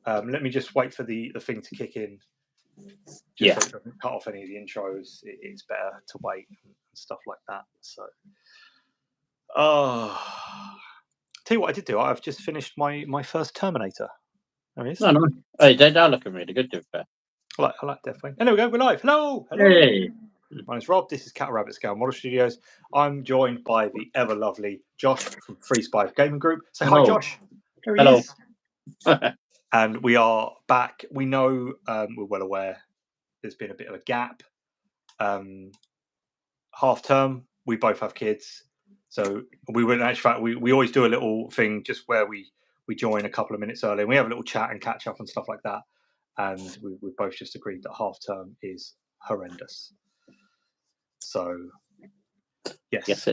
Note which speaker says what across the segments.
Speaker 1: Let me just wait for the thing to kick in.
Speaker 2: Yeah.
Speaker 1: So it doesn't cut off any of the intros. It's better to wait and stuff like that. So, tell you what I did do. I've just finished my first Terminator. There it is.
Speaker 2: No. Hey, they're looking really good, to be fair.
Speaker 1: I like Deathwing. And there we go. We're live. Hello.
Speaker 2: Hey.
Speaker 1: My name's Rob. This is Cat Rabbit Scale Model Studios. I'm joined by the ever lovely Josh from Free Spy Gaming Group. Say hi, Josh. There he is. And we are back. We know, we're well aware, there's been a bit of a gap. Half term, we both have kids. So we went, in actual fact, we always do a little thing just where we join a couple of minutes early and we have a little chat and catch up and stuff like that. And we both just agreed that half term is horrendous. So, yes,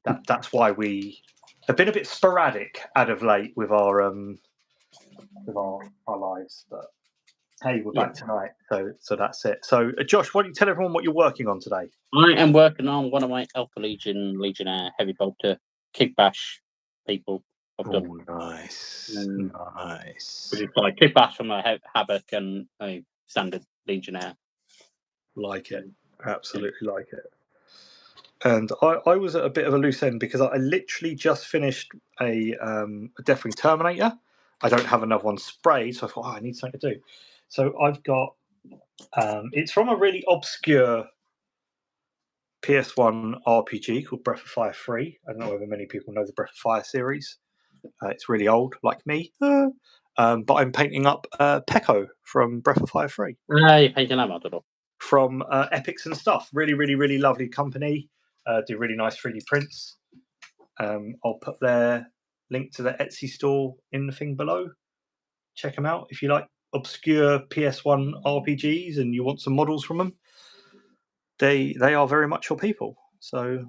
Speaker 1: that's why we have been a bit sporadic out of late with our lives. But hey, we're back tonight, so that's it. So, Josh, why don't you tell everyone what you're working on today?
Speaker 2: I am working on one of my Alpha Legionnaire heavy bolter kick bash people. I've done.
Speaker 1: Nice.
Speaker 2: Which is like kick bash from a Havoc and a standard Legionnaire.
Speaker 1: Like it, absolutely like it. And I was at a bit of a loose end because I literally just finished a Deathwing Terminator. I don't have another one sprayed, so I thought, I need something to do. So I've got, it's from a really obscure PS1 RPG called Breath of Fire 3. I don't know whether many people know the Breath of Fire series. It's really old, like me. But I'm painting up Peko from Breath of Fire 3.
Speaker 2: You're painting that model?
Speaker 1: From Epics and Stuff. Really, really, really lovely company. Do really nice 3D prints. I'll put their link to their Etsy store in the thing below. Check them out if you like obscure PS1 RPGs and you want some models from them. They are very much your people. So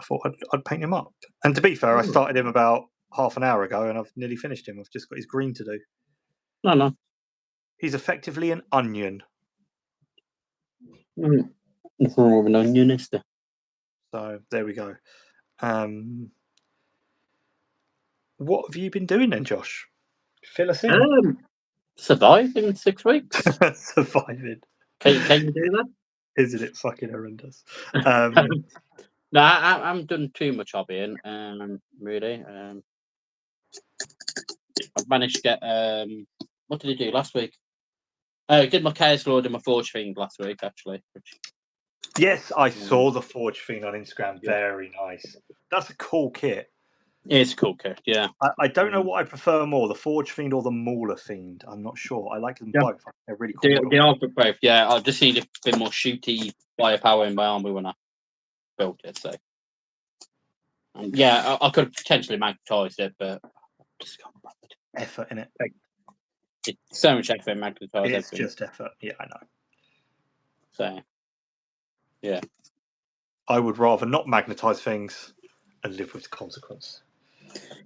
Speaker 1: I thought I'd paint him up. And to be fair, I started him about half an hour ago and I've nearly finished him. I've just got his green to do.
Speaker 2: No.
Speaker 1: He's effectively an onion.
Speaker 2: Nothing wrong with an onion, is there?
Speaker 1: So there we go. What have you been doing then, Josh? Fill us in.
Speaker 2: Surviving 6 weeks.
Speaker 1: Surviving.
Speaker 2: Can you do that?
Speaker 1: Isn't it fucking horrendous?
Speaker 2: No, I haven't done too much hobbying, really. I've managed to get, what did I do last week? I did my Chaos Lord and my Forge Fiend last week, actually.
Speaker 1: Yes, I saw the Forge Fiend on Instagram. Very nice. That's a cool kit.
Speaker 2: It's a cool kit, yeah.
Speaker 1: I don't know what I prefer more, the Forge Fiend or the Mauler Fiend. I'm not sure. I like them both. They're really cool.
Speaker 2: They are both, yeah. I just need a bit more shooty firepower in my army when I built it, so. Yeah, I could have potentially magnetized it, but I just can't bother.
Speaker 1: Effort in it.
Speaker 2: It's so much effort in magnetizing.
Speaker 1: It's just effort. Yeah, I know.
Speaker 2: So, yeah.
Speaker 1: I would rather not magnetize things and live with the consequence.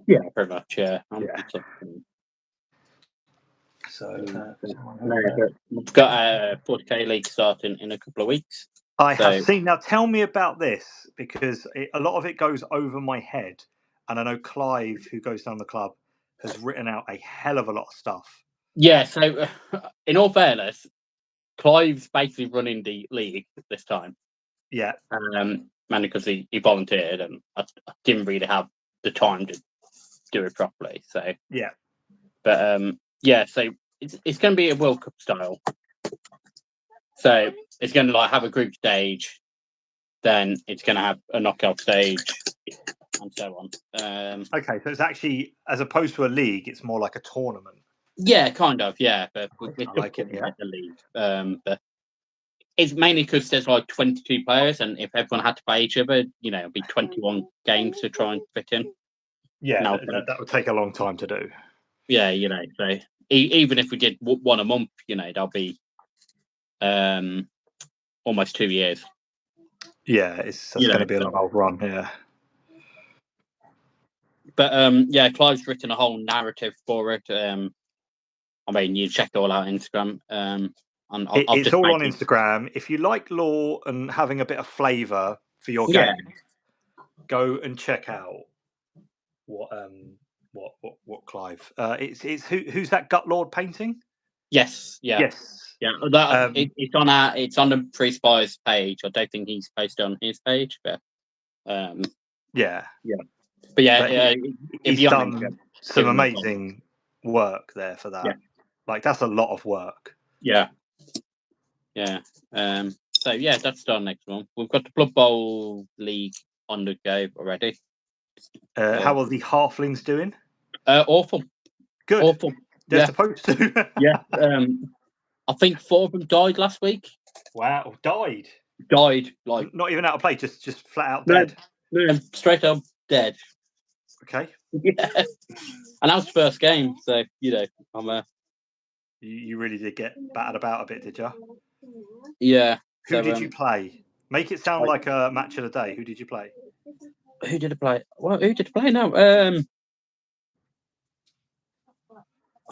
Speaker 2: Yeah, pretty much, yeah.
Speaker 1: So,
Speaker 2: we've got a 40k league starting in a couple of weeks.
Speaker 1: I have seen. Now, tell me about this, because a lot of it goes over my head. And I know Clive, who goes down the club, has written out a hell of a lot of stuff.
Speaker 2: Yeah, so in all fairness, Clive's basically running the league this time.
Speaker 1: Yeah.
Speaker 2: Mainly because he volunteered and I didn't really have the time to do it properly. So
Speaker 1: yeah.
Speaker 2: But yeah, so it's going to be a World Cup style. So it's going to like have a group stage, then it's going to have a knockout stage, and so on.
Speaker 1: Okay, so it's actually, as opposed to a league, it's more like a tournament.
Speaker 2: Yeah, kind of. Yeah, but
Speaker 1: I like it. Yeah,
Speaker 2: the league. But it's mainly because there's like 22 players, and if everyone had to play each other, it'd be 21 games to try and fit in.
Speaker 1: Yeah, that would take a long time to do.
Speaker 2: Yeah, so even if we did one a month, that'll be almost 2 years.
Speaker 1: Yeah, it's going to be a long run. Yeah.
Speaker 2: But yeah, Clive's written a whole narrative for it. I mean, you check it all out on Instagram.
Speaker 1: It's all on Instagram. If you like lore and having a bit of flavour for your game, go and check out what What Clive? It's who's that Gut Lord painting?
Speaker 2: Yes, yeah,
Speaker 1: Yes.
Speaker 2: that it's on the Free Spies page. I don't think he's posted on his page, but
Speaker 1: yeah,
Speaker 2: but yeah,
Speaker 1: But
Speaker 2: if
Speaker 1: he's
Speaker 2: you
Speaker 1: done some amazing work there for that.
Speaker 2: Yeah.
Speaker 1: Like that's a lot of work.
Speaker 2: Yeah. So yeah, that's our next one. We've got the Blood Bowl League on the go already.
Speaker 1: How are the halflings doing?
Speaker 2: Awful.
Speaker 1: Good.
Speaker 2: Awful.
Speaker 1: They're supposed to.
Speaker 2: Yeah. I think 4 of them died last week.
Speaker 1: Wow, died.
Speaker 2: Died like
Speaker 1: Not even out of play, just flat out dead.
Speaker 2: No, straight up dead.
Speaker 1: Okay.
Speaker 2: Yeah. And that was the first game, so I'm
Speaker 1: You really did get battered about a bit, did you?
Speaker 2: Yeah.
Speaker 1: Who did you play? Make it sound like a match of the day. Who did you play?
Speaker 2: Who did I play? Well, who did I play now?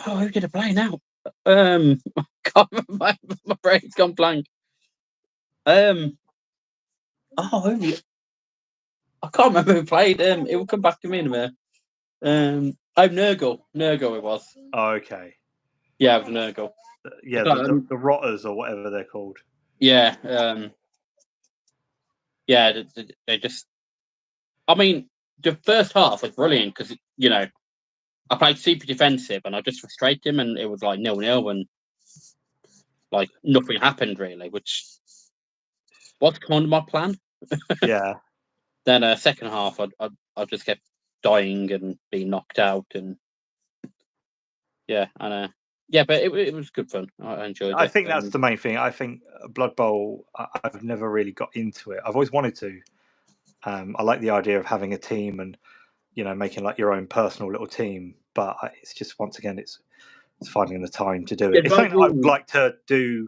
Speaker 2: Who did I play now? I can't remember. My brain's gone blank. I can't remember who played. It will come back to me in a minute. Nurgle. Nurgle it was.
Speaker 1: Oh, okay.
Speaker 2: Yeah, it was Nurgle.
Speaker 1: Yeah, the Rotters or whatever they're called.
Speaker 2: Yeah. Yeah, they just. I mean, the first half was brilliant because I played super defensive and I just frustrated him, and it was like 0-0, and like nothing happened really, which was kind of my plan.
Speaker 1: Yeah.
Speaker 2: Then second half, I just kept dying and being knocked out, and but it was good fun. I enjoyed it.
Speaker 1: I think that's the main thing. I think Blood Bowl, I've never really got into it. I've always wanted to. I like the idea of having a team and making like your own personal little team, but it's just once again it's finding the time to do it. It's something I'd like to do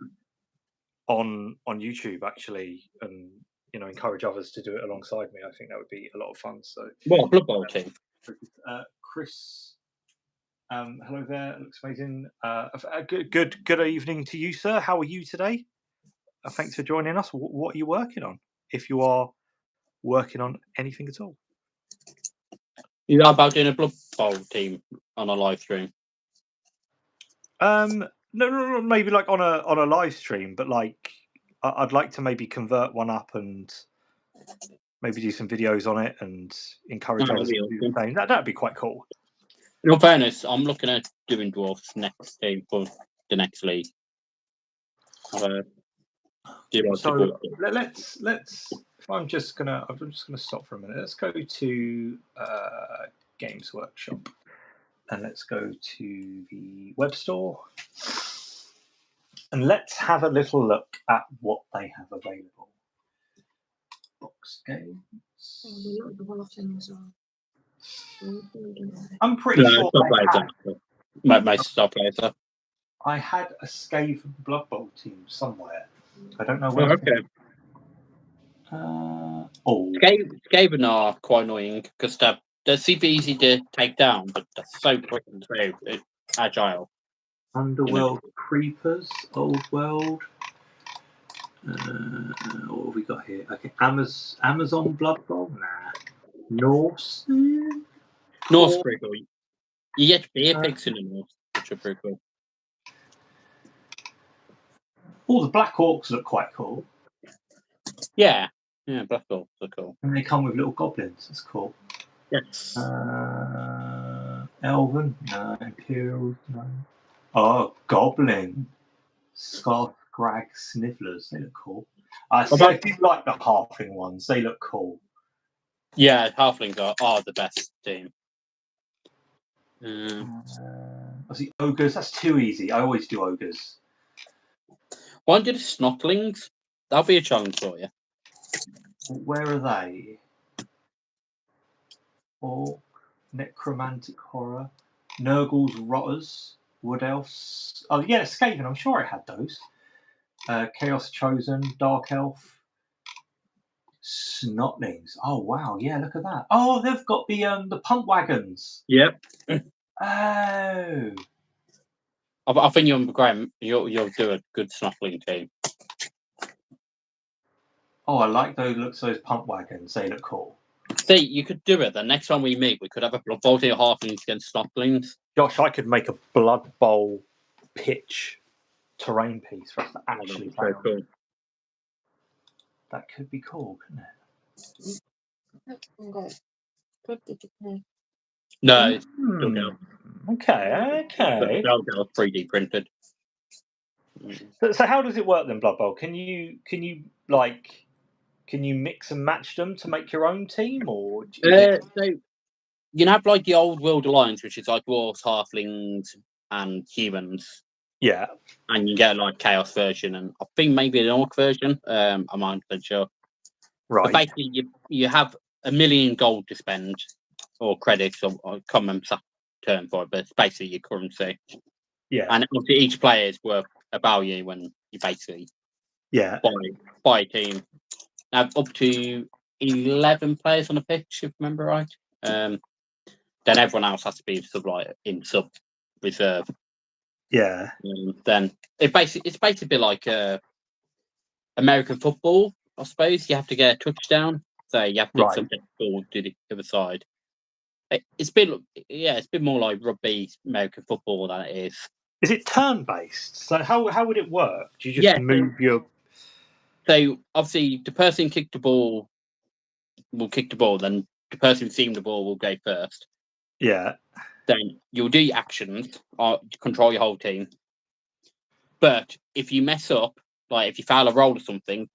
Speaker 1: on YouTube actually, and encourage others to do it alongside me. I think that would be a lot of fun. So
Speaker 2: Blood Bowl team.
Speaker 1: Chris, hello there. Looks amazing. Good evening to you, sir. How are you today? Thanks for joining us. What are you working on? If you are working on anything at all.
Speaker 2: You know about doing a Blood Bowl team on a live stream?
Speaker 1: No, maybe like on a live stream, but like I'd like to maybe convert one up and maybe do some videos on it and encourage others to do the same. That'd be quite cool.
Speaker 2: In all fairness, I'm looking at doing Dwarfs next team for the next league.
Speaker 1: So let's. I'm just gonna stop for a minute. Let's go to Games Workshop, and let's go to the web store, and let's have a little look at what they have available. Box games. I'm pretty sure I had a Skaven Blood Bowl team somewhere. I don't know where.
Speaker 2: Skaven are quite annoying because they're super easy to take down, but they're so quick and so agile.
Speaker 1: Underworld Creepers, Old World. What have we got here? Okay, Amazon Blood Bowl? Nah. Norse?
Speaker 2: Norse pretty cool. You get beer pigs in the North, which are pretty cool.
Speaker 1: All the Black Orcs look quite cool.
Speaker 2: Yeah, Black Orcs are cool.
Speaker 1: And they come with little goblins. That's cool.
Speaker 2: Yes.
Speaker 1: Elven? No. Imperial? No. Oh, Goblin. Scarfgrag Snifflers. They look cool. I do like the Halfling ones. They look cool.
Speaker 2: Yeah, Halflings are the best team.
Speaker 1: I see Ogres. That's too easy. I always do Ogres.
Speaker 2: Why don't you do Snotlings? That'll be a challenge for you.
Speaker 1: Where are they? Orc, Necromantic Horror, Nurgle's Rotters, Wood Elves. Oh yeah, Skaven. I'm sure I had those. Chaos Chosen, Dark Elf, Snotlings. Oh wow, yeah, look at that. Oh, they've got the pump wagons.
Speaker 2: Yep.
Speaker 1: Oh.
Speaker 2: I think Graham, you'll do a good Snotling team.
Speaker 1: Oh, I like those looks. Those pump wagons. They look cool.
Speaker 2: See, you could do it. The next time we meet, we could have a Blood Bowl team halflings against snotlings.
Speaker 1: Josh, I could make a Blood Bowl pitch terrain piece for us to actually play on.
Speaker 2: Cool.
Speaker 1: That could be cool, couldn't it?
Speaker 2: No,
Speaker 1: Okay.
Speaker 2: They'll 3D printed.
Speaker 1: So how does it work then, Blood Bowl? Can you mix and match them to make your own team, or
Speaker 2: So you have like the old World Alliance, which is like dwarves, halflings, and humans.
Speaker 1: Yeah.
Speaker 2: And you get like chaos version, and I think maybe an orc version. I'm not sure.
Speaker 1: Right.
Speaker 2: But basically, you have 1 million gold to spend, or credits, or common term for it, but it's basically your currency.
Speaker 1: Yeah.
Speaker 2: And obviously each player is worth a value when you basically buy a team. Now up to 11 players on a pitch, if I remember right. Then everyone else has to be in sub reserve.
Speaker 1: Yeah.
Speaker 2: Then it's basically like American football, I suppose. You have to get a touchdown, so you have to get something ball to the other side. It's been more like rugby, American football than it is.
Speaker 1: Is it turn based? So how would it work? Do you just move your?
Speaker 2: So obviously the person who kicked the ball will kick the ball. Then the person who's seen the ball will go first.
Speaker 1: Yeah.
Speaker 2: Then you'll do your actions, control your whole team. But if you mess up, like if you fail a roll or something,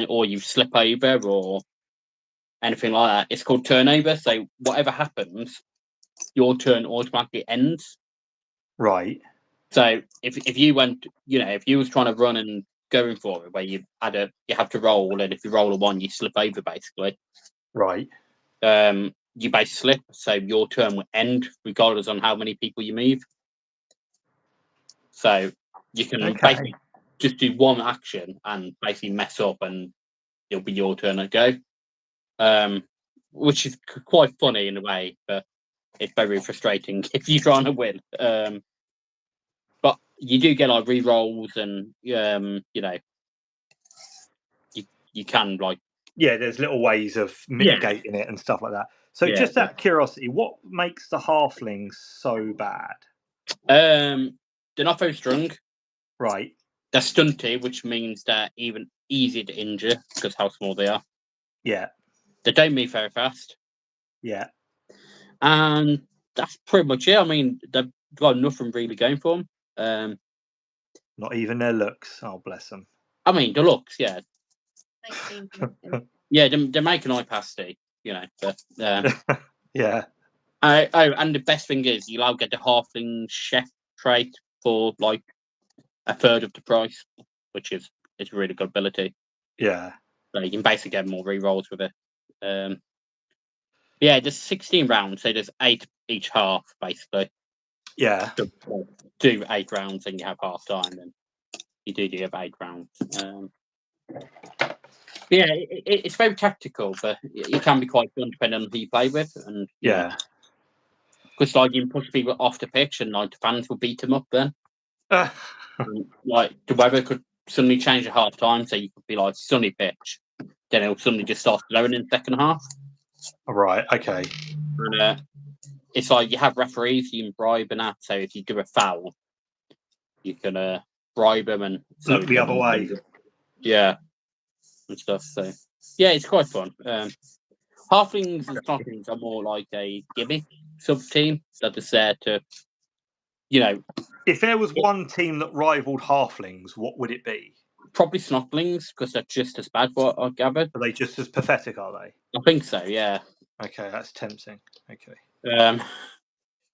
Speaker 2: or you slip over or anything like that, it's called turnover. So whatever happens, your turn automatically ends.
Speaker 1: Right.
Speaker 2: So if you went, if you was trying to run and going for it, where you have to roll, and if you roll a 1, you slip over basically.
Speaker 1: Right.
Speaker 2: You basically slip, so your turn will end regardless on how many people you move. So you can basically just do one action and basically mess up, and it'll be your turn to go. Which is quite funny in a way, but it's very frustrating if you're trying to win. But you do get like re-rolls, and you can like
Speaker 1: there's little ways of mitigating it and stuff like that. So just out of curiosity, what makes the halflings so bad?
Speaker 2: They're not very strong.
Speaker 1: Right.
Speaker 2: They're stunty, which means they're even easier to injure because how small they are.
Speaker 1: Yeah.
Speaker 2: They don't move very fast.
Speaker 1: Yeah.
Speaker 2: And that's pretty much it. I mean, they've got nothing really going for them.
Speaker 1: Not even their looks. Oh, bless them.
Speaker 2: I mean, the looks, yeah. Yeah, they make an eye pasty, but
Speaker 1: yeah.
Speaker 2: And the best thing is you now get the halfling chef trait for like a third of the price, which is a really good ability.
Speaker 1: Yeah.
Speaker 2: So you can basically get more re-rolls with it. Yeah, there's 16 rounds, so there's 8 each half, basically.
Speaker 1: Yeah.
Speaker 2: So, do 8 rounds and you have half time, and you have 8 rounds. Yeah, it's very tactical, but it can be quite fun depending on who you play with. And because like you can push people off the pitch, and like the fans will beat them up then. And, like the weather could suddenly change at half time, so you could be like sunny pitch, then it'll suddenly just start snowing in the second half.
Speaker 1: Right. Okay.
Speaker 2: And it's like you have referees you can bribe and that. So if you do a foul, you can bribe them and
Speaker 1: look the other way.
Speaker 2: Yeah, and stuff. So yeah, it's quite fun. Halflings and snotlings are more like a gimmick sub team that is there to,
Speaker 1: If there was one team that rivaled halflings, what would it be?
Speaker 2: Probably snotlings, because they're just as bad. What I gathered.
Speaker 1: Are they just as pathetic? Are they?
Speaker 2: I think so. Yeah.
Speaker 1: Okay, that's tempting. Okay.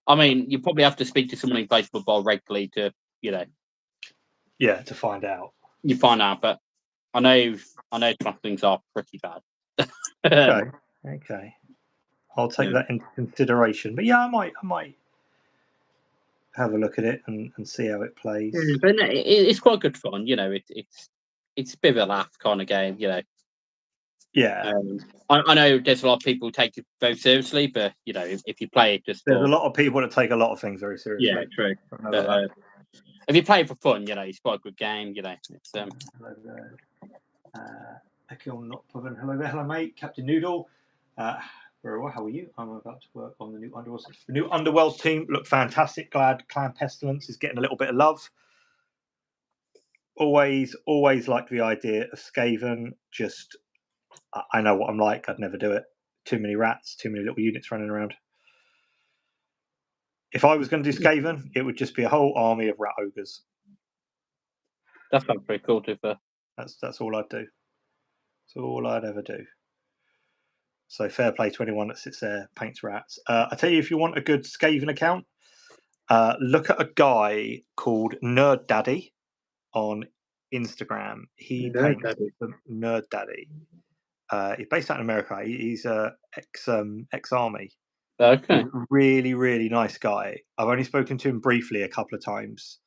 Speaker 2: I mean, you probably have to speak to someone who plays football regularly to,
Speaker 1: Yeah, to find out.
Speaker 2: You find out, but I know snotlings are pretty bad.
Speaker 1: Okay. I'll take that into consideration. But yeah, I might have a look at it and see how it plays.
Speaker 2: But it's quite good fun, it's a bit of a laugh kind of game,
Speaker 1: Yeah.
Speaker 2: I know there's a lot of people who take it very seriously, but if you play it just
Speaker 1: there's a lot of people that take a lot of things very seriously.
Speaker 2: Yeah, true. If you play it for fun, it's quite a good game. It's
Speaker 1: Hello there. Akil not Hello there, hello mate, Captain Noodle. Very well. How are you? I'm about to work on the new Underworlds. The new Underworlds team look fantastic. Glad Clan Pestilence is getting a little bit of love. Always like the idea of Skaven. Just, I know what I'm like. I'd never do it. Too many rats, too many little units running around. If I was going to do Skaven, it would just be a whole army of rat ogres.
Speaker 2: That sounds pretty cool, too.
Speaker 1: That's all I'd do. That's all I'd ever do. So fair play to anyone that sits there, paints rats. I tell you, if you want a good Skaven account, look at a guy called Nerd Daddy on Instagram. He paints Nerd Daddy. He's based out in America. He's ex-army.
Speaker 2: Okay.
Speaker 1: Really, really nice guy. I've only spoken to him briefly a couple of times,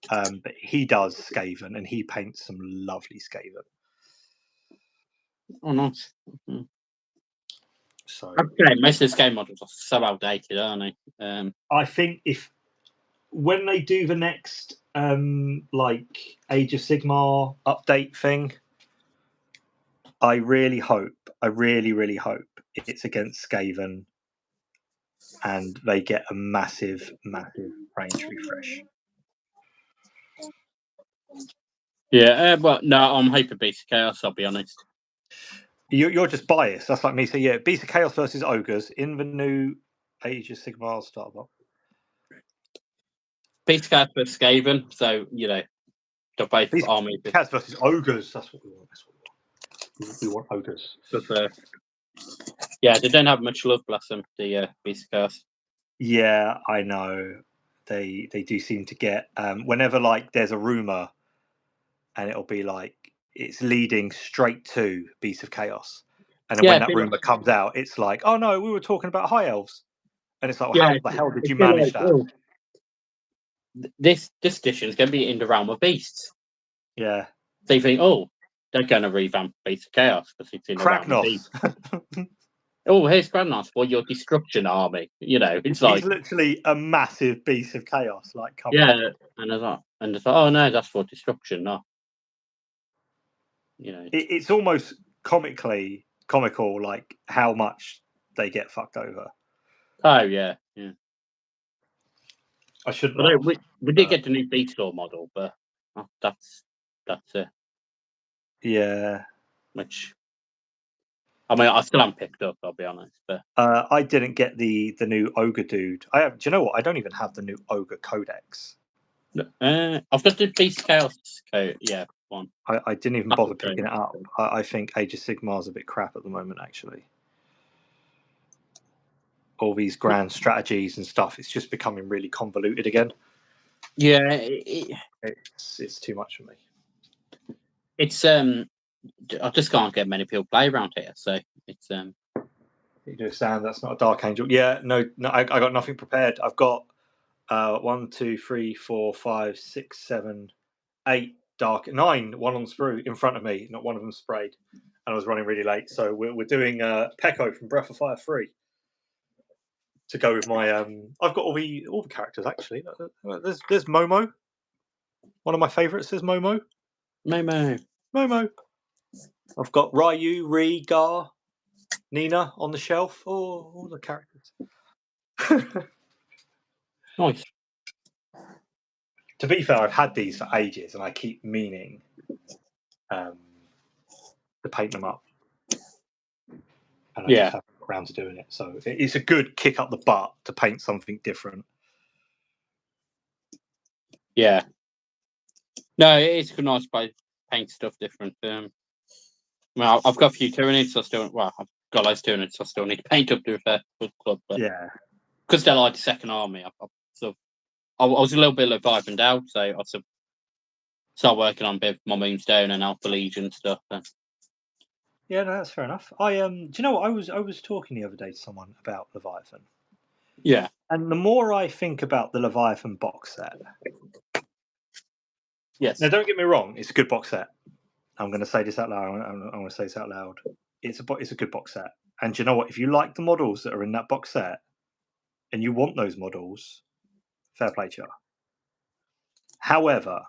Speaker 1: but he does Skaven and he paints some lovely Skaven.
Speaker 2: Oh, nice. Mm-hmm.
Speaker 1: So
Speaker 2: okay, most of this game models are so outdated, aren't they?
Speaker 1: I think when they do the next like Age of Sigmar update thing, I really hope it's against Skaven and they get a massive range refresh.
Speaker 2: Yeah, well, no, I'm hoping Beast of Chaos, I'll be honest.
Speaker 1: You're just biased. That's like me saying, yeah, Beast of Chaos versus Ogres in the new Age of Sigmar starter box.
Speaker 2: Beast of Chaos versus Skaven, so, you know, the both armies.
Speaker 1: Chaos versus Ogres, that's what we want. We want Ogres.
Speaker 2: But, yeah, they don't have much love, bless them, the Beast of Chaos.
Speaker 1: Yeah, I know. They do seem to get whenever like there's a rumor, and it'll be like it's leading straight to Beast of Chaos, and then when that rumor comes out, it's like, oh no, we were talking about High Elves, and it's like, well, how the hell did you manage that?
Speaker 2: Oh, this edition is going to be in the realm of beasts.
Speaker 1: Yeah.
Speaker 2: So you think, oh, they're going to revamp Beast of Chaos because it's in the realm of beasts. Oh, here's Kragnos for your destruction army. You know, it's like
Speaker 1: he's literally a massive Beast of Chaos. Like, come
Speaker 2: on. And it's like, oh no, that's for destruction, no. You know,
Speaker 1: it's almost comical, like how much they get fucked over.
Speaker 2: Oh yeah.
Speaker 1: I shouldn't.
Speaker 2: But we did get the new Beastlord model, but that's it.
Speaker 1: Yeah.
Speaker 2: Which, I mean, I still haven't picked up. I'll be honest, but
Speaker 1: I didn't get the new Ogre dude. I have. Do you know what? I don't even have the new Ogre Codex.
Speaker 2: I've got the Beast Chaos code. Yeah, one.
Speaker 1: I didn't even bother picking it up. I think Age of Sigmar is a bit crap at the moment, actually. All these grand strategies and stuff, it's just becoming really convoluted again.
Speaker 2: Yeah,
Speaker 1: it's too much for me.
Speaker 2: It's I just can't get many people play around here, so it's
Speaker 1: You do stand. That's not a Dark Angel. Yeah, no. I got nothing prepared. I've got 1, 2, 3, 4, 5, 6, 7, 8 dark 9. One on sprue in front of me. Not one of them sprayed, and I was running really late. So we're doing Peko from Breath of Fire 3 to go with my. I've got all the characters actually. There's Momo. One of my favourites is Momo. Momo. I've got Ryu, Ri, Gar, Nina on the shelf. Oh, all the characters.
Speaker 2: Nice.
Speaker 1: To be fair, I've had these for ages, and I keep meaning to paint them up. And I just haven't got around to doing it. So it's a good kick up the butt to paint something different.
Speaker 2: Yeah. No, it's nice to paint stuff different. Well, I've got a few Tyranids, I've got loads of Tyranids, so I still need to paint up to a fair club. But
Speaker 1: yeah.
Speaker 2: Because they're like the second army, I was a little bit Leviathan out, so I start working on a bit of my Moonstone and Alpha Legion stuff.
Speaker 1: Yeah, no, that's fair enough. Do you know what? I was talking the other day to someone about Leviathan.
Speaker 2: Yeah.
Speaker 1: And the more I think about the Leviathan box set.
Speaker 2: Yes.
Speaker 1: Now, don't get me wrong, it's a good box set. I'm going to say this out loud. I'm going to say this out loud. It's a good box set. And do you know what? If you like the models that are in that box set, and you want those models, fair play to you. However,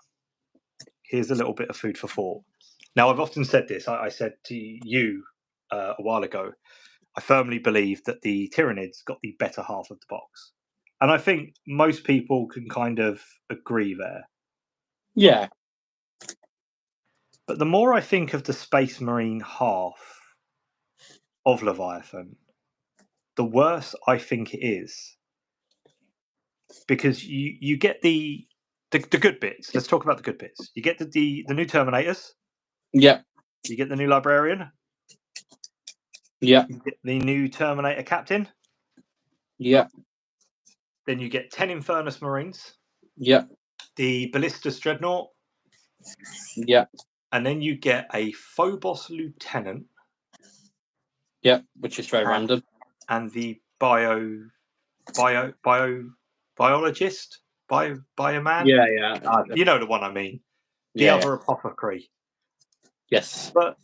Speaker 1: here's a little bit of food for thought. Now, I've often said this. I said to you a while ago, I firmly believe that the Tyranids got the better half of the box. And I think most people can kind of agree there.
Speaker 2: Yeah.
Speaker 1: But the more I think of the Space Marine half of Leviathan, the worse I think it is. Because you get the good bits. Let's talk about the good bits. You get the new Terminators.
Speaker 2: Yeah.
Speaker 1: You get the new Librarian.
Speaker 2: Yeah.
Speaker 1: You get the new Terminator Captain.
Speaker 2: Yeah.
Speaker 1: Then you get 10 Infernus Marines.
Speaker 2: Yeah.
Speaker 1: The Ballistas Dreadnought.
Speaker 2: Yeah.
Speaker 1: And then you get a Phobos Lieutenant.
Speaker 2: Yeah. Which is very random.
Speaker 1: And the biologist. Bioman.
Speaker 2: Yeah. Yeah.
Speaker 1: You know the one I mean. The
Speaker 2: Yeah,
Speaker 1: other apothecary.
Speaker 2: Yes.
Speaker 1: But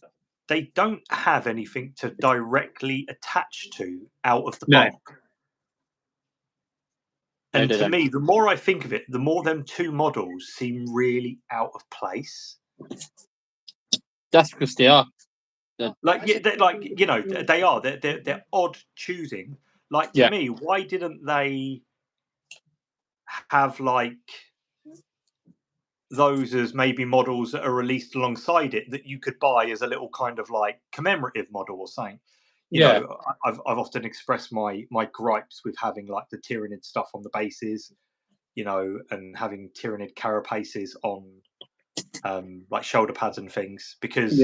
Speaker 1: they don't have anything to directly attach to out of the
Speaker 2: No.
Speaker 1: bulk. And to me, the more I think of it, the more them two models seem really out of place.
Speaker 2: That's because they are.
Speaker 1: Like, yeah, you know, they are. They're odd choosing. Like, to me, why didn't they have like those as maybe models that are released alongside it that you could buy as a little kind of like commemorative model or something? You know, I've often expressed my gripes with having like the Tyranid stuff on the bases, you know, and having Tyranid carapaces on like shoulder pads and things, because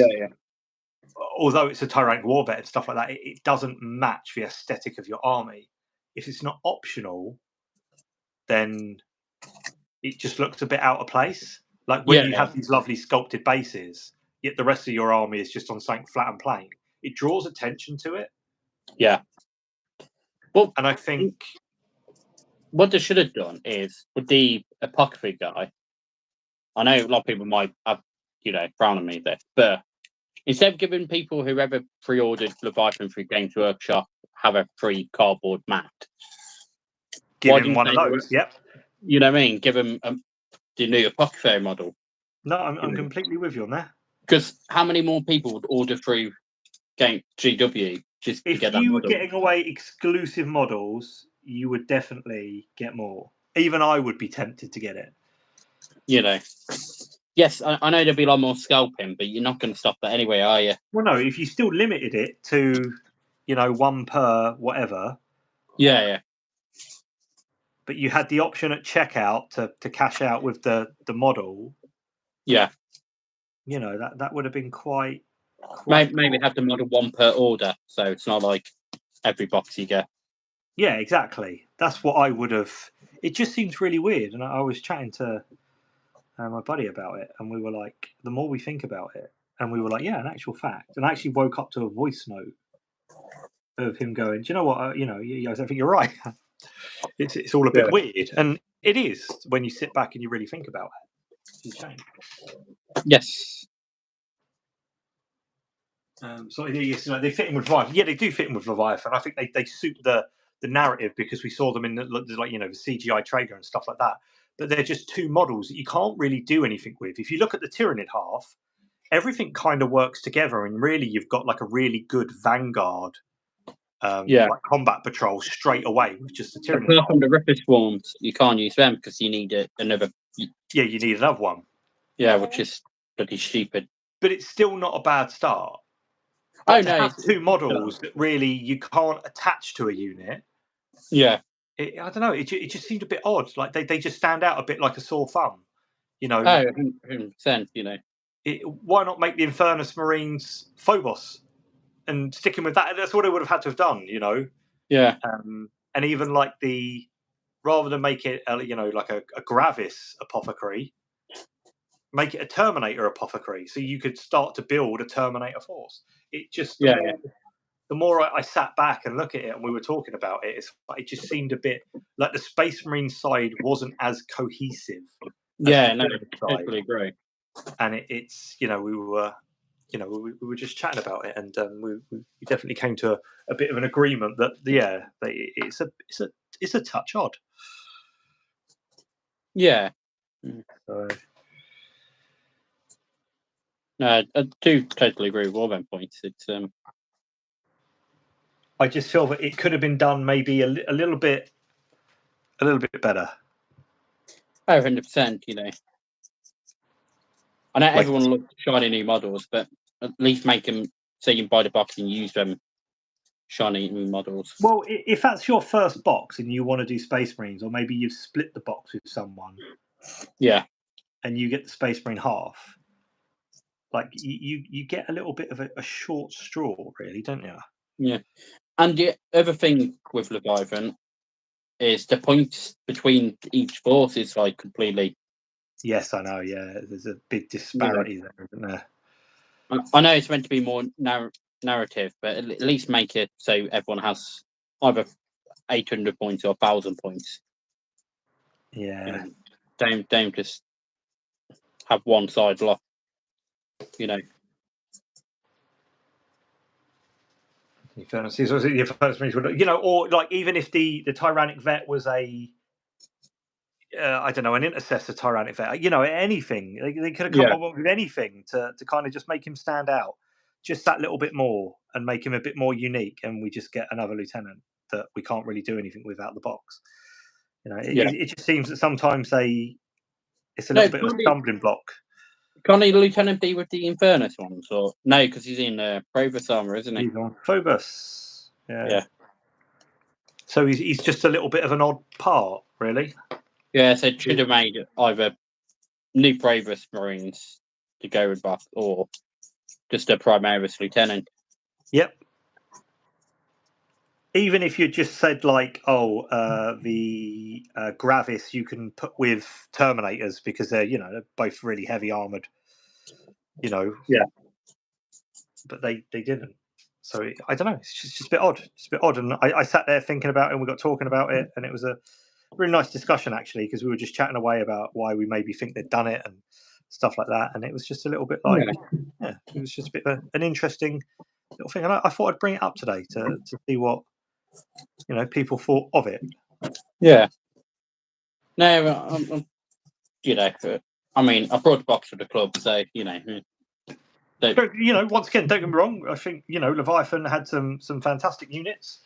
Speaker 1: although it's a Tyrannic war vet and stuff like that, it doesn't match the aesthetic of your army. If it's not optional, then it just looks a bit out of place. Like when you have these lovely sculpted bases, yet the rest of your army is just on something flat and plain. It draws attention to it.
Speaker 2: Yeah. Well,
Speaker 1: and I think
Speaker 2: what they should have done is with the apothecary guy. I know a lot of people might have, you know, frown on me there, but instead of giving people whoever pre-ordered Leviathan through Games Workshop have a free cardboard mat,
Speaker 1: give him one of those. Yep.
Speaker 2: You know what I mean? Give him the new apothecary model.
Speaker 1: No, I'm completely with you on that.
Speaker 2: Because how many more people would order through GW just to get that model?
Speaker 1: If you were getting away exclusive models, you would definitely get more. Even I would be tempted to get it.
Speaker 2: You know. Yes, I know there'll be a lot more scalping, but you're not going to stop that anyway, are you?
Speaker 1: Well, no, if you still limited it to, you know, one per whatever.
Speaker 2: Yeah.
Speaker 1: But you had the option at checkout to cash out with the model.
Speaker 2: Yeah.
Speaker 1: You know, that would have been quite
Speaker 2: maybe have the model one per order, so it's not like every box you get.
Speaker 1: Yeah, exactly. That's what I would have. It just seems really weird, and I was chatting to my buddy about it, and we were like, the more we think about it, and we were like, yeah, in actual fact, and I actually woke up to a voice note of him going, do you know what? You know, I think you're right. It's all a bit weird, and it is when you sit back and you really think about it. It's insane.
Speaker 2: Yes.
Speaker 1: So yes, you know, they fit in with Leviathan. Yeah, they do fit in with Leviathan. I think they suit the narrative because we saw them in the, like, you know, the CGI trailer and stuff like that. But they're just two models that you can't really do anything with. If you look at the Tyranid half, everything kind of works together, and really you've got like a really good Vanguard like combat patrol straight away with just the Tyranid.
Speaker 2: Apart from the Ripper Swarms, you can't use them because you need another.
Speaker 1: Yeah, you need another one.
Speaker 2: Yeah, which is bloody stupid.
Speaker 1: But it's still not a bad start.
Speaker 2: But
Speaker 1: to have two models that really you can't attach to a unit.
Speaker 2: Yeah.
Speaker 1: I don't know. It just seemed a bit odd. Like they just stand out a bit like a sore thumb. You know.
Speaker 2: Oh, 100%, you know.
Speaker 1: Why not make the Infernus Marines Phobos and sticking with that? That's what it would have had to have done. You know.
Speaker 2: Yeah.
Speaker 1: And even like rather than make it you know, like a Gravis apothecary, make it a Terminator apothecary, so you could start to build a Terminator force. It just the more I sat back and look at it, and we were talking about it, it just seemed a bit like the Space Marine side wasn't as cohesive.
Speaker 2: Yeah, no, totally agree.
Speaker 1: And it's, you know, we were just chatting about it, and we definitely came to a bit of an agreement that it's a touch odd.
Speaker 2: Yeah.
Speaker 1: So.
Speaker 2: No, I do totally agree with all them points. It's
Speaker 1: I just feel that it could have been done maybe a little bit better.
Speaker 2: 100%. You know, I know
Speaker 1: Like-
Speaker 2: everyone loves shiny new models, but at least make them so you can buy the box and use them shiny new models.
Speaker 1: Well, if that's your first box and you want to do Space Marines, or maybe you've split the box with someone,
Speaker 2: Yeah,
Speaker 1: and you get the Space Marine half, like you get a little bit of a short straw, really, don't you?
Speaker 2: yeah. And the other thing with Leviathan is the points between each force is like completely.
Speaker 1: Yes, I know. Yeah, there's a big disparity there, isn't there?
Speaker 2: I know it's meant to be more narrative, but at least make it so everyone has either 800 points or 1,000 points.
Speaker 1: Yeah.
Speaker 2: You know, don't just have one side locked. You know.
Speaker 1: Infernos was it your first Marines? You know, or like even if the Tyrannic Vet was a I don't know, an intercessor Tyrannic Vet, you know, anything. They could have come up with anything to kind of just make him stand out just that little bit more and make him a bit more unique, and we just get another lieutenant that we can't really do anything with out of the box. You know, it just seems that sometimes it's a little bit of a stumbling block.
Speaker 2: Can't he Lieutenant be with the Infernus ones? Or no, because he's in Provost armor, isn't he?
Speaker 1: He's on Phobos.
Speaker 2: Yeah.
Speaker 1: So he's just a little bit of an odd part, really.
Speaker 2: Yeah, so it should have made either new Provost Marines to go with Buff or just a Primaris Lieutenant.
Speaker 1: Yep. Even if you just said like, the Gravis you can put with Terminators because they're both really heavy armored,
Speaker 2: Yeah.
Speaker 1: But they didn't. So I don't know. It's just a bit odd. It's a bit odd. And I sat there thinking about it, and we got talking about it, and it was a really nice discussion actually, because we were just chatting away about why we maybe think they'd done it and stuff like that. And it was just a little bit like, it was just a bit of an interesting little thing. And I thought I'd bring it up today to see what people thought of it.
Speaker 2: Yeah. No, I mean, I brought the box for the club, so
Speaker 1: once again, don't get me wrong. I think Leviathan had some fantastic units.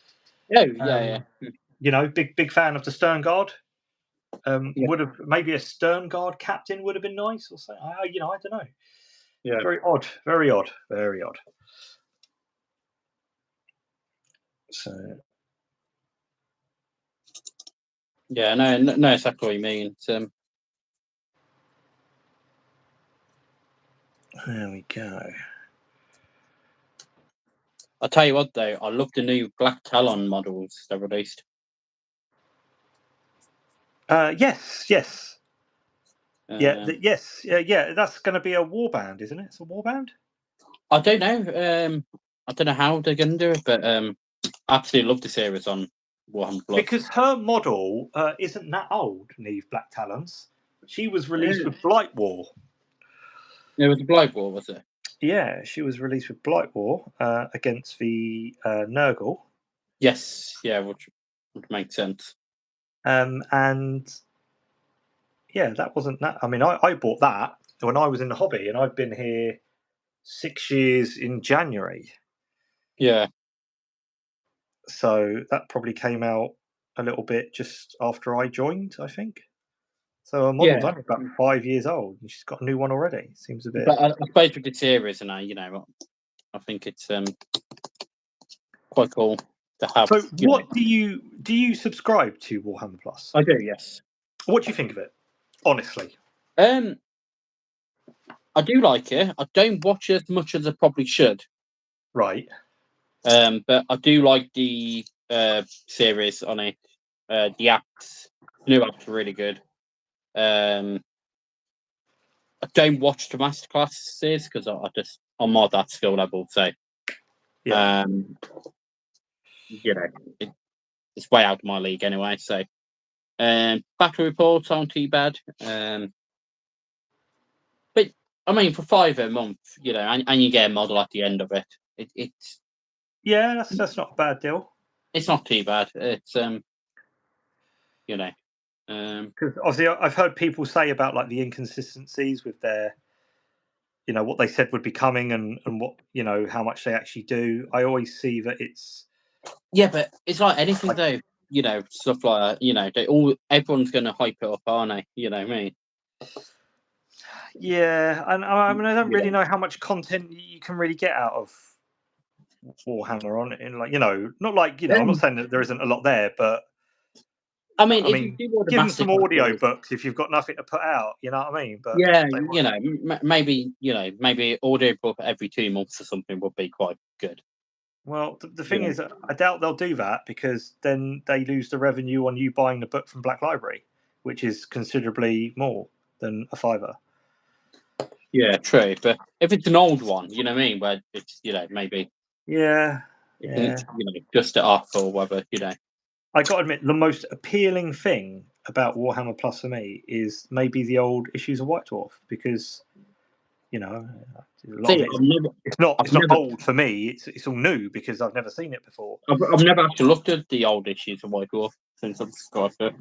Speaker 2: Yeah.
Speaker 1: Big fan of the Stern Guard. Would have maybe a Stern Guard captain would have been nice or something. I don't know.
Speaker 2: Yeah.
Speaker 1: Very odd. Very odd. Very odd. So.
Speaker 2: Yeah, no, exactly what you mean.
Speaker 1: There we go.
Speaker 2: I'll tell you what, though, I love the new Black Talon models they released.
Speaker 1: Yes. Yeah. That's going to be a warband, isn't it? It's a warband.
Speaker 2: I don't know. I don't know how they're going to do it, but I absolutely love the series on Warhammer Plus.
Speaker 1: Because her model isn't that old, Neve Black Talons. She was released with Blight War.
Speaker 2: It was a Blight War, was it?
Speaker 1: Yeah, she was released with Blight War against the Nurgle.
Speaker 2: Yes, yeah, which would make sense.
Speaker 1: And yeah, that wasn't that. I mean, I bought that when I was in the hobby, and I've been here 6 years in January.
Speaker 2: Yeah.
Speaker 1: So that probably came out a little bit just after I joined, I think. So her model's only about 5 years old, and she's got a new one already. Seems a bit.
Speaker 2: But I suppose with the series, and I think it's quite cool to have.
Speaker 1: So, what do you subscribe to Warhammer Plus?
Speaker 2: I do, yes.
Speaker 1: What do you think of it, honestly?
Speaker 2: I do like it. I don't watch as much as I probably should.
Speaker 1: Right.
Speaker 2: But I do like the series on it. The apps, new apps are really good. I don't watch the masterclasses because I'm not that skill level. So, it's way out of my league anyway. So, battle reports aren't too bad. But I mean, for $5 a month, and you get a model at the end of it, it's
Speaker 1: that's not a bad deal.
Speaker 2: It's not too bad. It's
Speaker 1: because obviously I've heard people say about like the inconsistencies with their, what they said would be coming and what how much they actually do. I always see that it's
Speaker 2: Yeah, but it's like anything though. You know, stuff like that. You know, everyone's going to hype it up, aren't they? You know what I mean?
Speaker 1: Yeah, and I mean, I don't really know how much content you can really get out of Warhammer on it. In like, not like I'm not saying that there isn't a lot there, but
Speaker 2: I mean, if you do all the
Speaker 1: give them
Speaker 2: massive
Speaker 1: some audio
Speaker 2: outdoors,
Speaker 1: books if you've got nothing to put out. You know what I mean? But
Speaker 2: yeah, maybe audio book every 2 months or something would be quite good.
Speaker 1: Well, the thing is, I doubt they'll do that because then they lose the revenue on you buying the book from Black Library, which is considerably more than a $5.
Speaker 2: Yeah, true. But if it's an old one, you know what I mean, where it's maybe
Speaker 1: Yeah,
Speaker 2: dust it off or whatever,
Speaker 1: I got to admit, the most appealing thing about Warhammer Plus for me is maybe the old issues of White Dwarf because a lot of it's not old for me. It's all new because I've never seen it before.
Speaker 2: I've never actually looked at the old issues of White Dwarf since I've subscribed to it.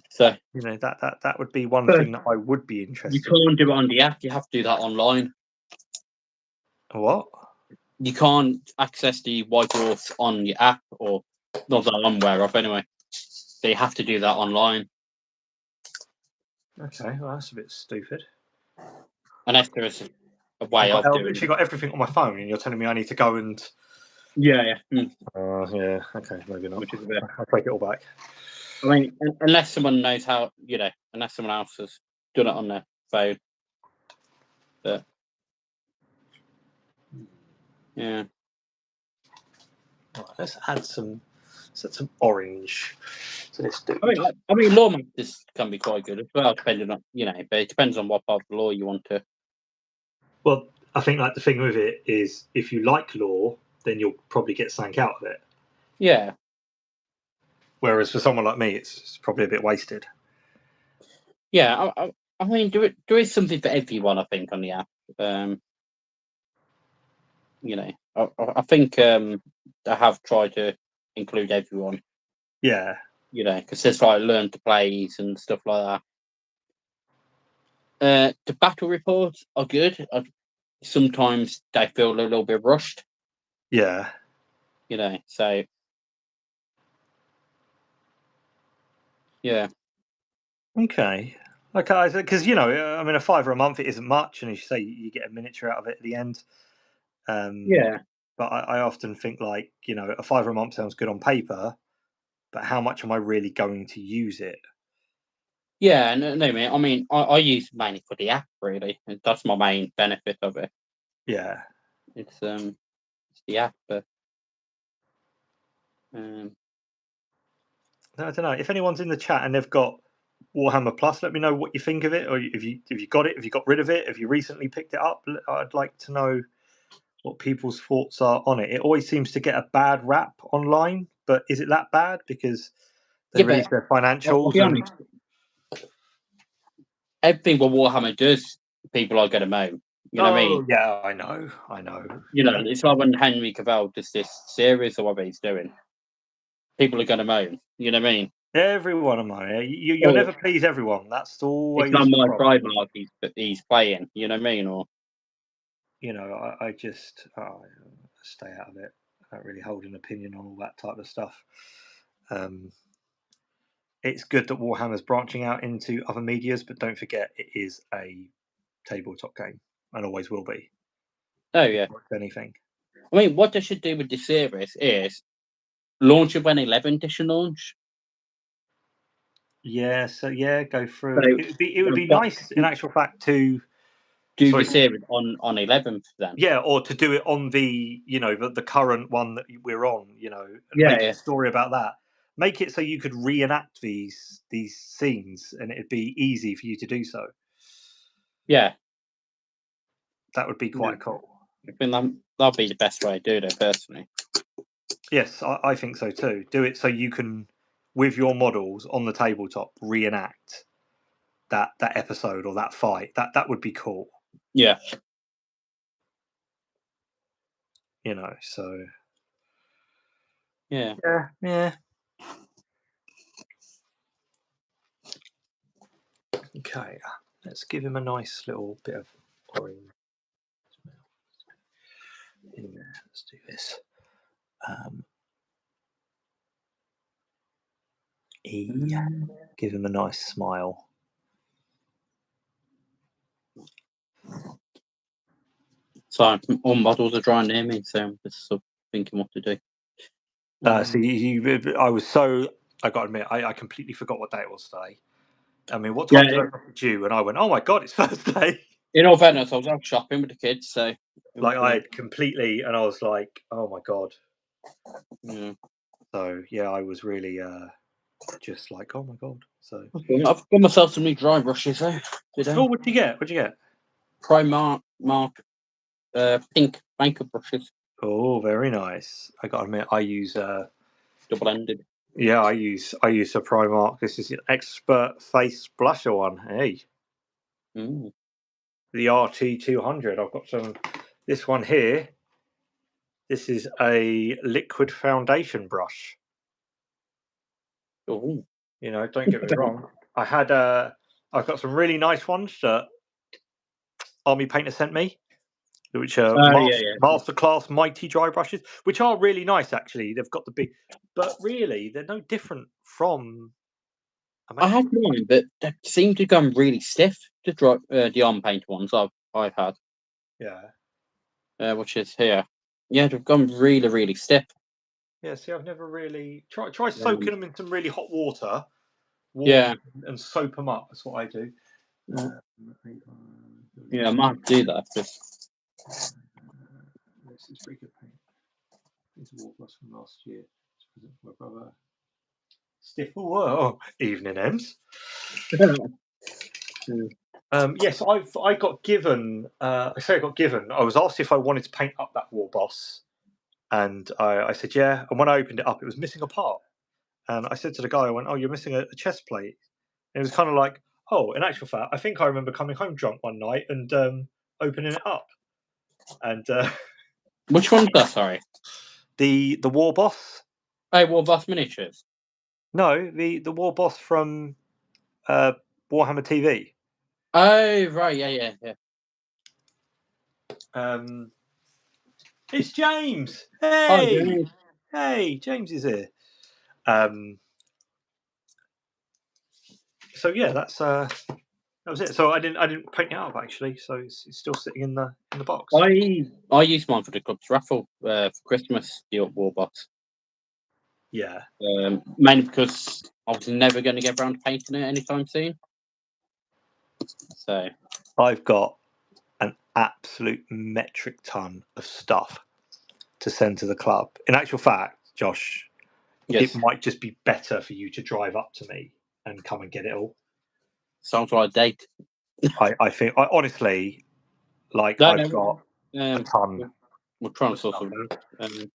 Speaker 2: So
Speaker 1: that would be one thing that I would be interested.
Speaker 2: You can't do it on the app. You have to do that online.
Speaker 1: What?
Speaker 2: You can't access the White Dwarfs on your app, or not that I'm aware of anyway. They have to do that online.
Speaker 1: Okay, well that's a bit stupid.
Speaker 2: Unless there is a way of doing it. I've
Speaker 1: literally got everything on my phone, and you're telling me I need to go and.
Speaker 2: Yeah.
Speaker 1: Yeah. Okay, maybe not. I'll take it all back.
Speaker 2: I mean, unless someone knows how, unless someone else has done it on their phone. But yeah.
Speaker 1: Right, let's add some orange to this dude.
Speaker 2: I mean, Lawmasters can be quite good as well, depending on but it depends on what part of law you want to.
Speaker 1: Well, I think the thing with it is if you like law, then you'll probably get something out of it.
Speaker 2: Yeah.
Speaker 1: Whereas for someone like me, it's probably a bit wasted.
Speaker 2: Yeah, I mean, there is something for everyone. I think on the app. I think they have tried to include everyone.
Speaker 1: Yeah.
Speaker 2: Because there's learn to plays and stuff like that. The battle reports are good. Sometimes they feel a little bit rushed.
Speaker 1: Yeah.
Speaker 2: So. Yeah.
Speaker 1: Okay, because I mean, a $5 a month it isn't much, and as you say, you get a miniature out of it at the end.
Speaker 2: Yeah.
Speaker 1: But I often think a $5 a month sounds good on paper, but how much am I really going to use it?
Speaker 2: Yeah, no, man. I mean, I use mainly for the app. Really, that's my main benefit of it.
Speaker 1: Yeah,
Speaker 2: it's the app. But,
Speaker 1: I don't know if anyone's in the chat and they've got Warhammer Plus. Let me know what you think of it, or if you got it, if you got rid of it, if you recently picked it up. I'd like to know what people's thoughts are on it. It always seems to get a bad rap online, but is it that bad? Because they release their financials.
Speaker 2: Everything what Warhammer does, people are going to moan. You know what I mean?
Speaker 1: Yeah, I know.
Speaker 2: It's like when Henry Cavill does this series or whatever he's doing. People are going to moan. You know what I mean?
Speaker 1: Everyone will moan. You'll never please everyone. That's always.
Speaker 2: It's not my Primarch he's playing. You know what I mean? Or.
Speaker 1: I just stay out of it. I don't really hold an opinion on all that type of stuff. It's good that Warhammer's branching out into other medias, but don't forget it is a tabletop game and always will be.
Speaker 2: Oh yeah.
Speaker 1: Anything.
Speaker 2: I mean, what they should do with this series is launch it when 11 edition launch.
Speaker 1: Yeah. So go through. It would be nice, in actual fact, to
Speaker 2: do the series on 11th then.
Speaker 1: Yeah, or to do it on the the current one that we're on. And make a story about that. Make it so you could reenact these scenes, and it'd be easy for you to do so.
Speaker 2: Yeah,
Speaker 1: that would be quite cool.
Speaker 2: I think that'll be the best way to do it, personally.
Speaker 1: Yes, I think so too. Do it so you can, with your models on the tabletop, reenact that episode or that fight. That would be cool.
Speaker 2: Yeah.
Speaker 1: So.
Speaker 2: Yeah.
Speaker 1: Yeah. Okay, let's give him a nice little bit of orange in there. Let's do this. Give him a nice smile.
Speaker 2: So all models are drying near me, so I'm just sort of thinking what to do.
Speaker 1: So I was so. I got to admit, I completely forgot what day it was today. I mean, what time did I message you? And I went, "Oh my god, it's Thursday!"
Speaker 2: In all fairness, I was out shopping with the kids, so
Speaker 1: I had completely, and I was like, "Oh my god."
Speaker 2: Yeah.
Speaker 1: So yeah, I was really just like, "Oh my god." So
Speaker 2: I've got myself some new dry brushes though today.
Speaker 1: oh, what'd you get? What'd you get?
Speaker 2: Primark pink makeup brushes,
Speaker 1: Oh, very nice. I got to admit, I use
Speaker 2: double-ended.
Speaker 1: yeah, I use a Primark. This is an expert face blusher one. Hey, the RT200. I've got some. This one here. This is a liquid foundation brush.
Speaker 2: Oh,
Speaker 1: You know, don't get me wrong. I've got some really nice ones that Army Painter sent me, which are Masterclass Mighty Dry Brushes, which are really nice actually. They've got the big, but really they're no different from.
Speaker 2: I have mine, but they seem to come really stiff. To dry the Army Painter ones I've had.
Speaker 1: Yeah.
Speaker 2: Which is here. Yeah, they've gone really, really stiff.
Speaker 1: Yeah, see, I've never really try soaking them in some really hot water. And soap them up. That's what I do.
Speaker 2: Yeah, I might do that.
Speaker 1: This is pretty good paint. It's a water from last year. It's present for my brother. Stiff. Whoa, evening ends. Yes, I got given. I say I got given. I was asked if I wanted to paint up that War Boss, and I said yeah. And when I opened it up, it was missing a part. And I said to the guy, I went, "Oh, you're missing a chest plate." And it was kind of like, "Oh, in actual fact, I think I remember coming home drunk one night and opening it up." And
Speaker 2: which one's that? Sorry,
Speaker 1: the War Boss.
Speaker 2: Oh, War Boss miniatures.
Speaker 1: No, the War Boss from Warhammer TV.
Speaker 2: Oh right, yeah.
Speaker 1: It's James. Hey, hey, James is here. So yeah, that was it. So I didn't paint it up actually. So it's still sitting in the box.
Speaker 2: I used mine for the club's raffle for Christmas. The War Boss.
Speaker 1: Yeah.
Speaker 2: Mainly because I was never going to get around to painting it anytime soon. So
Speaker 1: I've got an absolute metric ton of stuff to send to the club. In actual fact, Josh, it might just be better for you to drive up to me and come and get it all.
Speaker 2: Sounds like a date.
Speaker 1: I think, honestly, like I've got a ton.
Speaker 2: We're trying to sort of.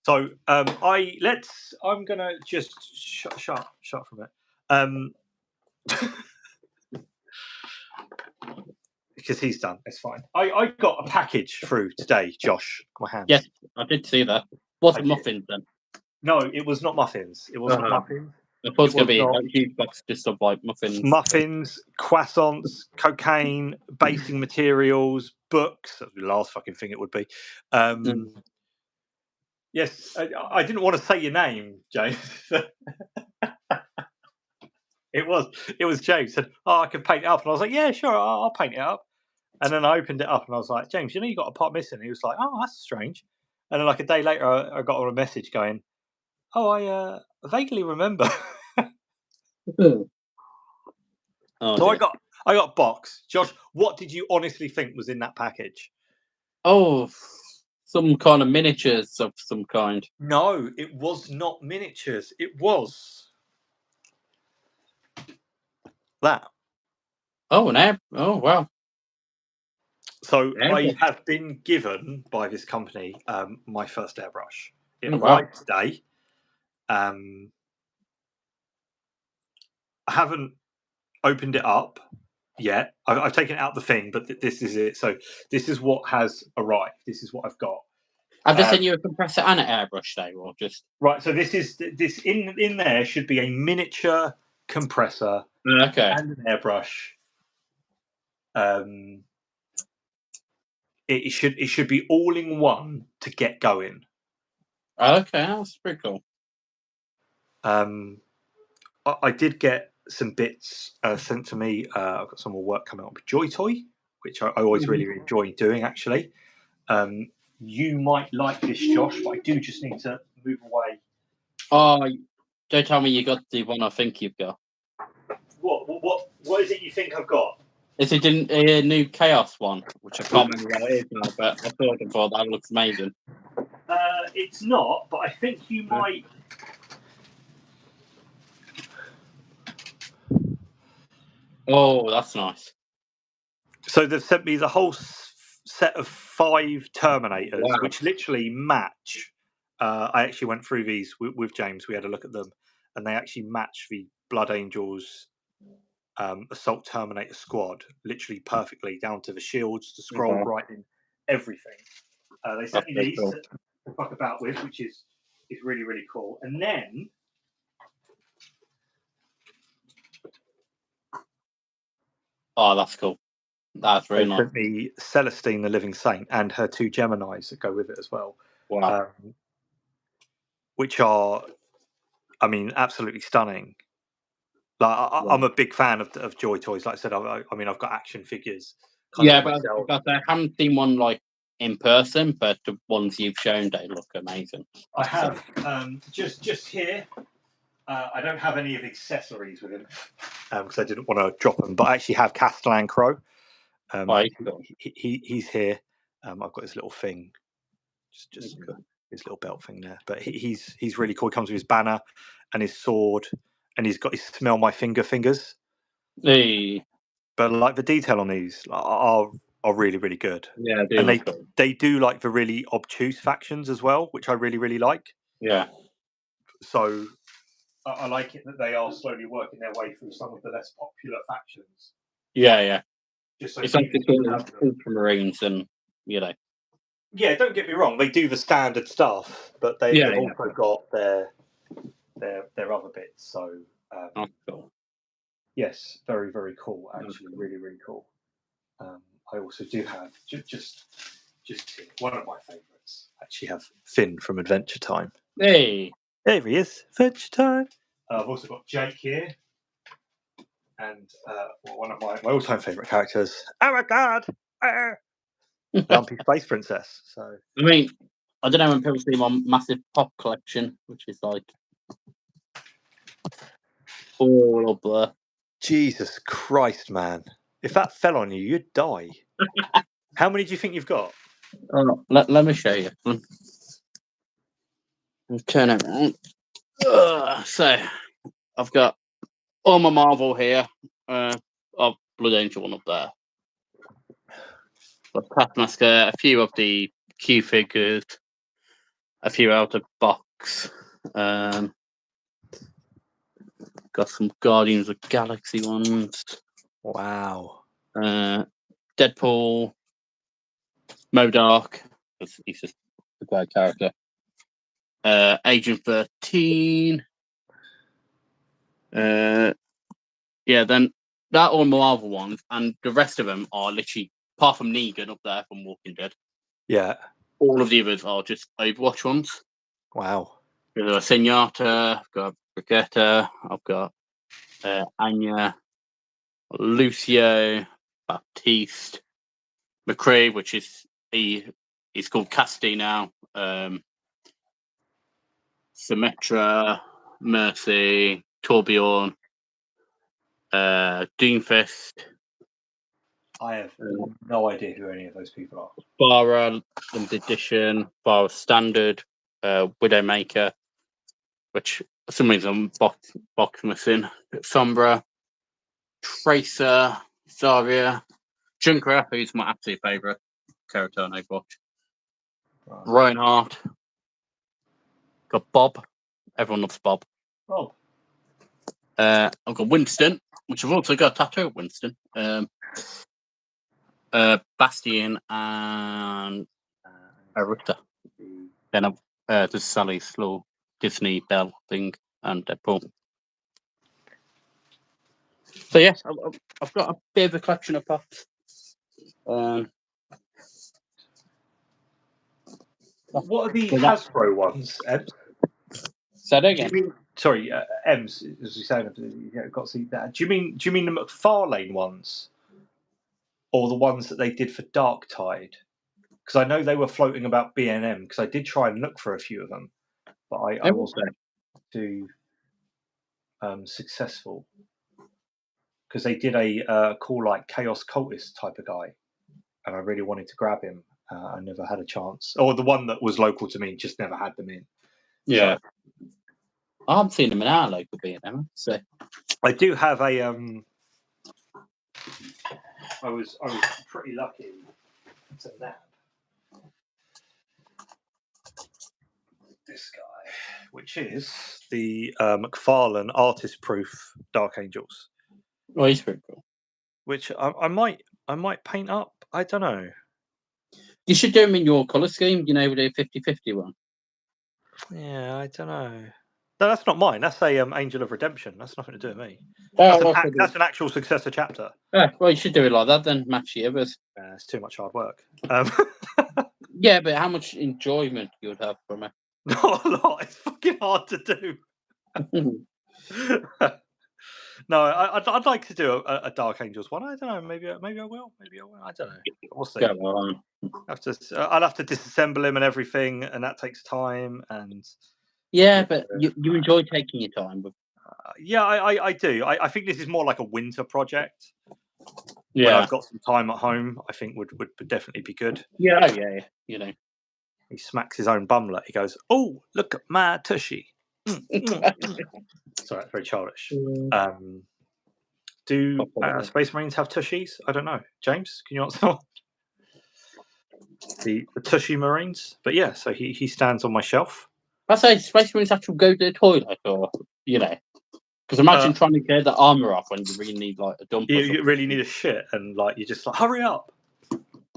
Speaker 1: So I'm gonna just shut from it. Because he's done. It's fine. I got a package through today, Josh. My hands.
Speaker 2: Yes, I did see that. Was it muffins then?
Speaker 1: No, it was not muffins. It was not muffins.
Speaker 2: I thought it was going to be a huge box just of like muffins.
Speaker 1: Muffins, croissants, cocaine, basing materials, books. That's the last fucking thing it would be. Yes, I didn't want to say your name, James. It was James said, "Oh, I can paint it up," and I was like, "Yeah, sure, I'll paint it up." And then I opened it up and I was like, "James, you know you got a part missing." And he was like, "Oh, that's strange." And then like a day later, I got a message going, "Oh, I vaguely remember." So I got a box. Josh, what did you honestly think was in that package?
Speaker 2: Oh, some kind of miniatures of some kind.
Speaker 1: No, it was not miniatures. It was that.
Speaker 2: Oh, an air. Oh, wow.
Speaker 1: So I have been given by this company my first airbrush. It
Speaker 2: wow.
Speaker 1: arrived today. I haven't opened it up yet. I've taken it out the thing, but this is it. So this is what has arrived. This is what I've got.
Speaker 2: Have they sent you a compressor and an airbrush though, or just
Speaker 1: right? So this in there should be a miniature compressor and an airbrush. It should be all in one to get going.
Speaker 2: Okay, that's pretty cool.
Speaker 1: I did get some bits sent to me. I've got some more work coming up with Joy Toy, which I always really enjoy doing. Actually, you might like this, Josh, but I do just need to move away.
Speaker 2: Oh, don't tell me you got the one I think you've got.
Speaker 1: What is it you think I've got?
Speaker 2: Is it a new Chaos one, which I can't remember what it is now, but I thought that looks amazing.
Speaker 1: It's not, but I think you might.
Speaker 2: Oh, that's nice.
Speaker 1: So they've sent me the whole set of 5 Terminators,
Speaker 2: Wow.
Speaker 1: which literally match. I actually went through these with James. We had a look at them, and they actually match the Blood Angels Assault Terminator squad literally perfectly, down to the shields, the scroll writing, everything. They sent me these to fuck about with, which is really, really cool. And then
Speaker 2: oh, that's cool. That's very nice.
Speaker 1: They sent me Celestine, the Living Saint, and her 2 Geminis that go with it as well.
Speaker 2: Wow.
Speaker 1: Which are, I mean, absolutely stunning. Like I'm a big fan of Joy Toys. Like I said, I mean, I've got action figures.
Speaker 2: Yeah, but I haven't seen one like in person, but the ones you've shown, they look amazing.
Speaker 1: I have just here. I don't have any of the accessories with him because I didn't want to drop them. But I actually have Castellan Crow. He's here. I've got his little thing, just his little belt thing there. But he's really cool. He comes with his banner and his sword, and he's got his smell my fingers.
Speaker 2: Hey.
Speaker 1: But like the detail on these are really, really good.
Speaker 2: Yeah,
Speaker 1: and they do like the really obtuse factions as well, which I really, really like.
Speaker 2: Yeah.
Speaker 1: So I like it that they are slowly working their way through some of the less popular factions.
Speaker 2: Yeah, yeah.
Speaker 1: Just so
Speaker 2: it's like the Ultramarines, and you know.
Speaker 1: Yeah, don't get me wrong; they do the standard stuff, but they've also got their other bits. So
Speaker 2: cool.
Speaker 1: Yes, very, very cool. Actually, really, really cool. I also do have just one of my favourites. I actually have Finn from Adventure Time.
Speaker 2: Hey,
Speaker 1: there he is, Adventure Time. I've also got Jake here, and one of my all-time favourite characters. Oh my god, Lumpy Space Princess. So
Speaker 2: I mean, I don't know when people see my massive pop collection, which is like all of the.
Speaker 1: Jesus Christ, man! If that fell on you, you'd die. How many do you think you've got?
Speaker 2: Oh, let me show you. Turn it around. So, I've got all my Marvel here. Blood Angel one up there. Got Taskmaster, a few of the Q figures, a few out of box. Got some Guardians of the Galaxy ones.
Speaker 1: Wow.
Speaker 2: Deadpool, MODOK, he's just a great character. Agent 13. Then that all Marvel ones, and the rest of them are literally, apart from Negan up there from Walking Dead.
Speaker 1: Yeah.
Speaker 2: All of the others are just Overwatch ones.
Speaker 1: Wow.
Speaker 2: I've got Senyatta, I've got Brigitte, I've got Anya, Lucio, Baptiste, McCree, which is he's called Casti now. Symmetra, Mercy, Torbjorn, Doomfist.
Speaker 1: I have no idea who any of those people are.
Speaker 2: Bara Limited Edition, Bara Standard, Widowmaker, which for some reason box missing. Sombra, Tracer, Zarya, Junkra, who's my absolute favourite character on Overwatch. Right. Reinhardt. Got Bob. Everyone loves Bob.
Speaker 1: Bob.
Speaker 2: I've got Winston, which I've also got a tattoo of Winston. Bastion and Arutta. Then there's Sally's little Disney Belle thing and Deadpool. So yes, I've got a bit of a collection of pops.
Speaker 1: What are the Hasbro ones, Ed?
Speaker 2: Say that again.
Speaker 1: Sorry, Ems, as you saying, got to see that. Do you mean the McFarlane ones, or the ones that they did for Dark Tide? Because I know they were floating about B&M. Because I did try and look for a few of them, but I wasn't too successful. Because they did a cool like Chaos Cultist type of guy, and I really wanted to grab him. I never had a chance. Or the one that was local to me, just never had them in.
Speaker 2: Yeah.
Speaker 1: So,
Speaker 2: I haven't seen them in our local B&M. So
Speaker 1: I do have a. I was pretty lucky to nab this guy, which is the McFarlane Artist Proof Dark Angels,
Speaker 2: oh, he's pretty cool.
Speaker 1: which I might paint up. I don't know.
Speaker 2: You should do them in your colour scheme. You know, with a 50-50 one.
Speaker 1: Yeah, I don't know. No, that's not mine. That's a Angel of Redemption. That's nothing to do with me.
Speaker 2: Oh,
Speaker 1: That's an actual successor chapter.
Speaker 2: well, you should do it like that then. Match the others.
Speaker 1: It's too much hard work.
Speaker 2: Yeah, but how much enjoyment you would have from it?
Speaker 1: Not a lot. It's fucking hard to do. No, I'd like to do a Dark Angels one. I don't know. Maybe I will. Maybe I will. I don't know. We'll see.
Speaker 2: Go on.
Speaker 1: I'll have to disassemble him and everything, and that takes time. And
Speaker 2: Yeah, but you enjoy taking your time. With...
Speaker 1: yeah, I do. I think this is more like a winter project.
Speaker 2: Yeah,
Speaker 1: when I've got some time at home, I think would definitely be good.
Speaker 2: Yeah, oh, yeah. You know,
Speaker 1: he smacks his own bumlet. He goes, "Oh, look at my tushy." Sorry, that's very childish. Do Space Marines have tushies? I don't know. James, can you answer? The Tushy Marines, but yeah, so he stands on my shelf.
Speaker 2: I say Space Marines actually go to the toilet, or you know, because imagine trying to get the armor off when you really need like a dump.
Speaker 1: You really need a shit, and like you just like hurry up,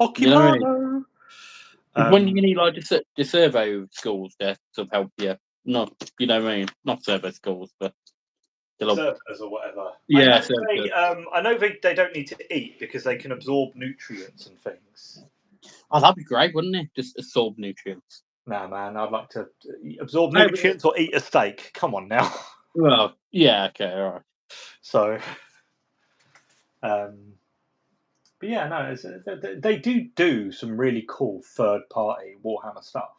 Speaker 1: Occupado.
Speaker 2: You know what I mean? When you need like the servo schools there to help you, not you know what I mean, not servo schools, but
Speaker 1: servers or whatever.
Speaker 2: Yeah,
Speaker 1: I know they don't need to eat because they can absorb nutrients and things.
Speaker 2: Oh, that'd be great, wouldn't it? Just absorb nutrients.
Speaker 1: Nah, man, I'd like to absorb nutrients or eat a steak. Come on now.
Speaker 2: Well, yeah, okay, all right.
Speaker 1: So, but yeah, no, they do some really cool third-party Warhammer stuff.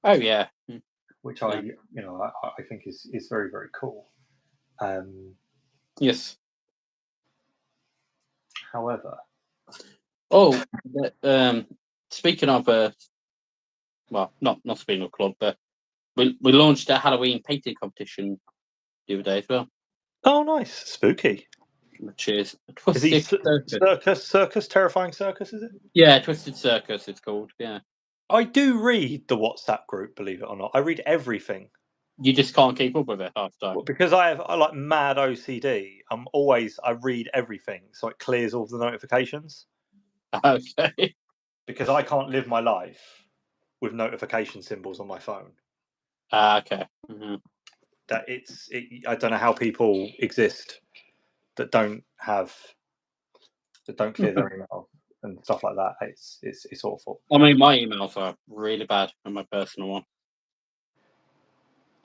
Speaker 2: Oh yeah,
Speaker 1: which I think is very, very cool.
Speaker 2: Yes.
Speaker 1: However,
Speaker 2: speaking of well, not speaking of club, but we launched a Halloween painting competition the other day as well.
Speaker 1: Oh, nice, spooky.
Speaker 2: Which is
Speaker 1: Circus, Terrifying Circus, is it?
Speaker 2: Yeah, Twisted Circus. It's called. Yeah.
Speaker 1: I do read the WhatsApp group, believe it or not. I read everything.
Speaker 2: You just can't keep up with it half the time.
Speaker 1: Well, because I like mad OCD. I read everything, so it clears all the notifications.
Speaker 2: Okay.
Speaker 1: Because I can't live my life with notification symbols on my phone.
Speaker 2: Okay.
Speaker 1: Mm-hmm. I don't know how people exist that don't clear their email and stuff like that. It's awful.
Speaker 2: I mean, my emails are really bad on my personal one.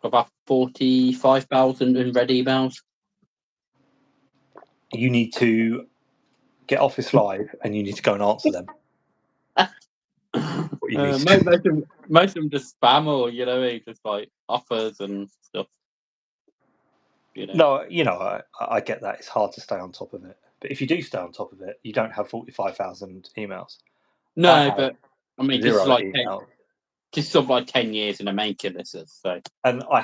Speaker 2: About 45,000 unread emails.
Speaker 1: You need to get Office Live and you need to go and answer them.
Speaker 2: Most of them just spam, or just like offers and stuff.
Speaker 1: No, I get that. It's hard to stay on top of it, but if you do stay on top of it, you don't have 45,000 emails.
Speaker 2: No, but I mean,
Speaker 1: this is like
Speaker 2: sort of like 10 years in the making. This is so.
Speaker 1: And I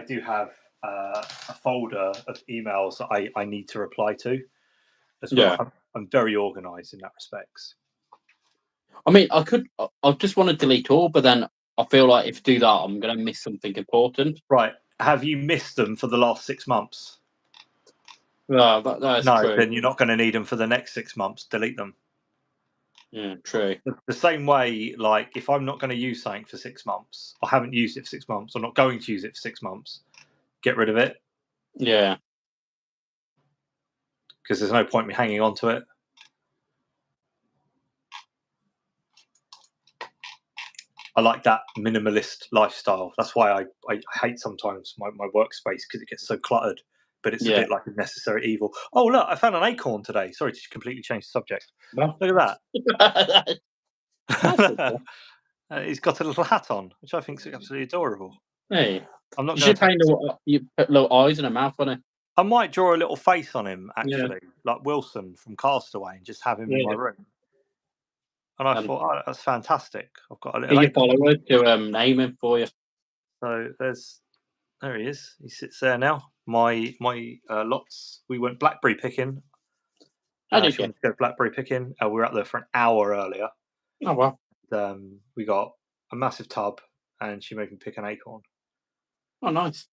Speaker 1: do have a folder of emails that I need to reply to as well.
Speaker 2: Yeah.
Speaker 1: I'm very organised in that respect.
Speaker 2: I mean, I just want to delete all, but then I feel like if I do that, I'm going to miss something important.
Speaker 1: Right. Have you missed them for the last 6 months?
Speaker 2: No, that's true.
Speaker 1: Then you're not going to need them for the next 6 months. Delete them.
Speaker 2: Yeah, true.
Speaker 1: The same way, like, if I'm not going to use something for 6 months, I haven't used it for 6 months, or not going to use it for 6 months, get rid of it.
Speaker 2: Yeah.
Speaker 1: Because there's no point me hanging on to it. I like that minimalist lifestyle. That's why I hate sometimes my workspace because it gets so cluttered. But it's a bit like a necessary evil. Oh look, I found an acorn today. Sorry to completely change the subject.
Speaker 2: Well,
Speaker 1: Look at
Speaker 2: that's
Speaker 1: that. He's got a little hat on, which I think is absolutely adorable.
Speaker 2: Hey,
Speaker 1: I'm not
Speaker 2: you
Speaker 1: going
Speaker 2: should paint you put little eyes and a mouth on it.
Speaker 1: I might draw a little face on him, actually, like Wilson from Castaway, and just have him in my room. And I thought, oh, that's fantastic. I've got a little.
Speaker 2: Get your followers to name him for you.
Speaker 1: So there he is. He sits there now. My lots. We went blackberry picking.
Speaker 2: How did you
Speaker 1: go blackberry picking? We were out there for an hour earlier.
Speaker 2: Oh wow!
Speaker 1: We got a massive tub, and she made me pick an acorn.
Speaker 2: Oh, nice.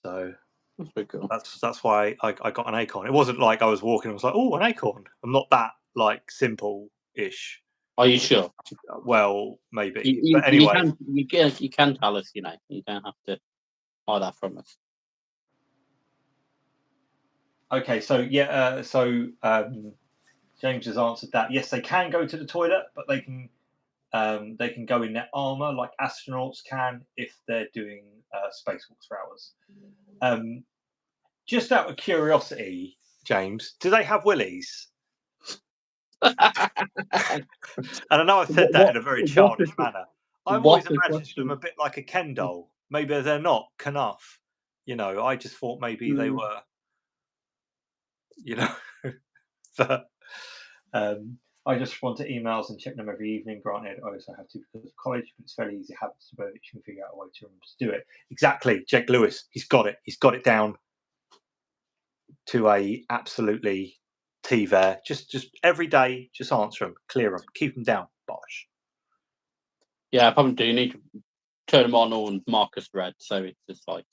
Speaker 1: So
Speaker 2: that's pretty cool.
Speaker 1: That's why I got an acorn. It wasn't like I was walking. I was like, oh, an acorn. I'm not that like simple-ish.
Speaker 2: Are you sure?
Speaker 1: Well, maybe. But anyway,
Speaker 2: you can tell us. You don't have to hide that from us.
Speaker 1: Okay, so James has answered that. Yes, they can go to the toilet, but they can go in their armor like astronauts can if they're doing spacewalks for hours. Just out of curiosity, James, do they have willies? And I know I've said that in a very childish manner. I've always imagined them a bit like a Ken doll. Maybe they're not enough. I just thought maybe they were. But I just respond to emails and check them every evening. Granted, I also have to because of college, but it's fairly easy habits to burn it. You can figure out a way to remember to do it. Exactly, Jake Lewis. He's got it. He's got it down to a absolutely T there. Just every day, just answer them, clear them, keep them down. Bosh.
Speaker 2: Yeah, I probably do need to turn them on all Marcus red, so it's just like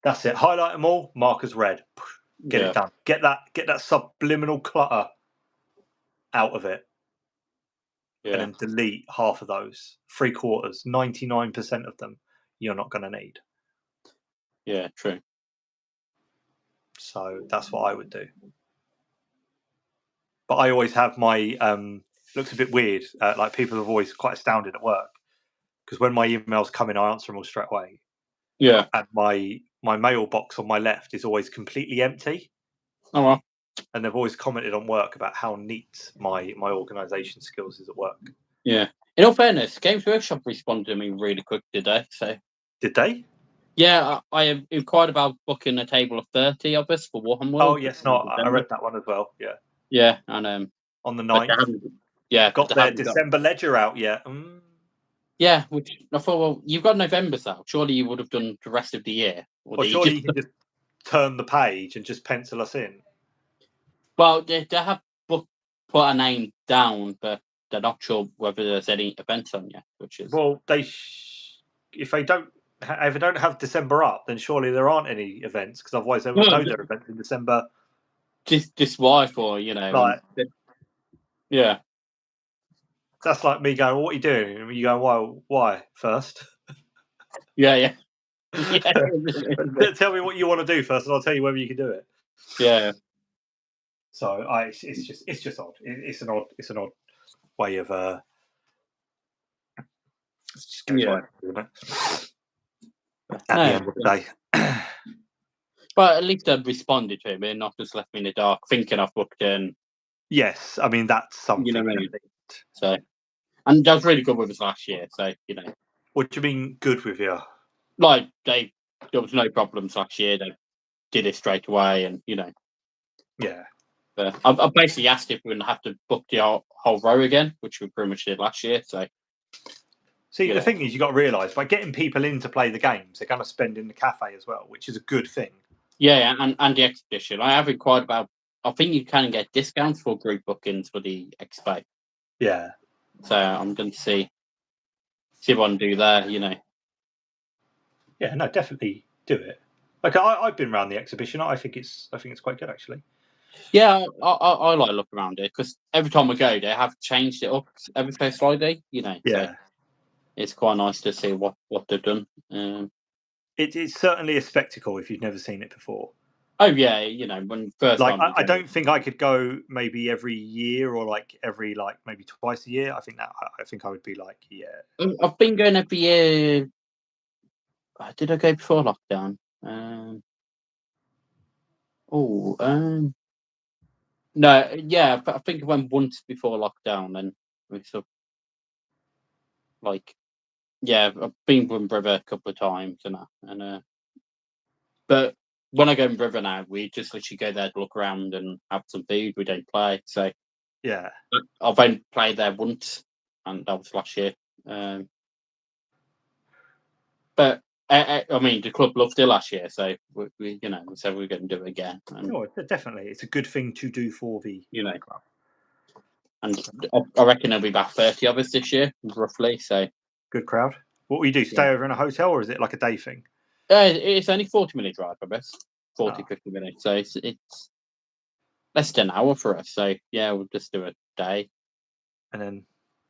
Speaker 1: that's it. Highlight them all, Marcus red. Get it done. Get that subliminal clutter out of it. And then delete half of those. 3/4, 99% of them you're not going to need.
Speaker 2: Yeah, true.
Speaker 1: So that's what I would do. But I always have my looks a bit weird. Like people are always quite astounded at work because when my emails come in, I answer them all straight away.
Speaker 2: Yeah.
Speaker 1: And my mailbox on my left is always completely empty.
Speaker 2: Oh well.
Speaker 1: And they've always commented on work about how neat my organisation skills is at work.
Speaker 2: Yeah. In all fairness, Games Workshop responded to me really quick today. So
Speaker 1: did they?
Speaker 2: Yeah, I inquired about booking a table of 30 of us for Warhammer World.
Speaker 1: Oh yes, no, I read that one as well. Yeah.
Speaker 2: Yeah, and
Speaker 1: on the 9th. Got their December ledger out yet.
Speaker 2: Yeah, which I thought, well, you've got November's out. Surely you would have done the rest of the year.
Speaker 1: Or surely you can just turn the page and just pencil us in.
Speaker 2: Well, they have put a name down, but they're not sure whether there's any events on yet. Which is
Speaker 1: if they don't have December up, then surely there aren't any events because otherwise they would know their events in December.
Speaker 2: Just why for yeah.
Speaker 1: That's like me going, well, what are you doing? And you go, why first?
Speaker 2: Yeah.
Speaker 1: Tell me what you want to do first, and I'll tell you whether you can do it.
Speaker 2: Yeah.
Speaker 1: So it's just odd. It's an odd way of just go by, isn't it? At the end of the day.
Speaker 2: But at least I've responded to him and not just left me in the dark thinking I've booked in.
Speaker 1: Yes, I mean that's something.
Speaker 2: You know what I mean? So, and that was really good with us last year. So
Speaker 1: What do you mean good with you?
Speaker 2: Like there was no problems last year. They did it straight away, and
Speaker 1: Yeah.
Speaker 2: But I basically asked if we're going to have to book the whole row again, which we pretty much did last year. So,
Speaker 1: the thing is, you got to realise by getting people in to play the games, they're going to spend in the cafe as well, which is a good thing.
Speaker 2: Yeah, and the exhibition. I have inquired about. I think you can get discounts for group bookings for the expo.
Speaker 1: Yeah.
Speaker 2: So I'm going to see if I can do that.
Speaker 1: Yeah, no, definitely do it. Like I've been around the exhibition. I think it's quite good actually.
Speaker 2: Yeah, I like looking around it because every time we go, they have changed it up ever so slightly.
Speaker 1: Yeah.
Speaker 2: So it's quite nice to see what they've done.
Speaker 1: It's certainly a spectacle if you've never seen it before.
Speaker 2: Oh yeah, you know, when first
Speaker 1: Like
Speaker 2: time
Speaker 1: I don't think I could go maybe every year or like every like maybe twice a year. I think I would be like, yeah.
Speaker 2: I've been going every year. Did I go before lockdown? No, yeah, but I think I went once before lockdown. Then we sort of, like, yeah, I've been with River a couple of times but when I go in River now, we just literally go there to look around and have some food. We don't play, so
Speaker 1: Yeah.
Speaker 2: I've only played there once, and that was last year. But I mean, the club loved it last year, so we you know, we said we were going to do it again. And
Speaker 1: No, definitely, it's a good thing to do for the
Speaker 2: you know,
Speaker 1: club.
Speaker 2: and I reckon there'll be about 30 of us this year, roughly. So
Speaker 1: Good crowd. What will you do? Stay over in a hotel, or is it like a day thing?
Speaker 2: it's only 40-minute drive, I guess. 40,
Speaker 1: Ah.
Speaker 2: 50 minutes. So it's less than an hour for us. So yeah, we'll just do a day,
Speaker 1: And then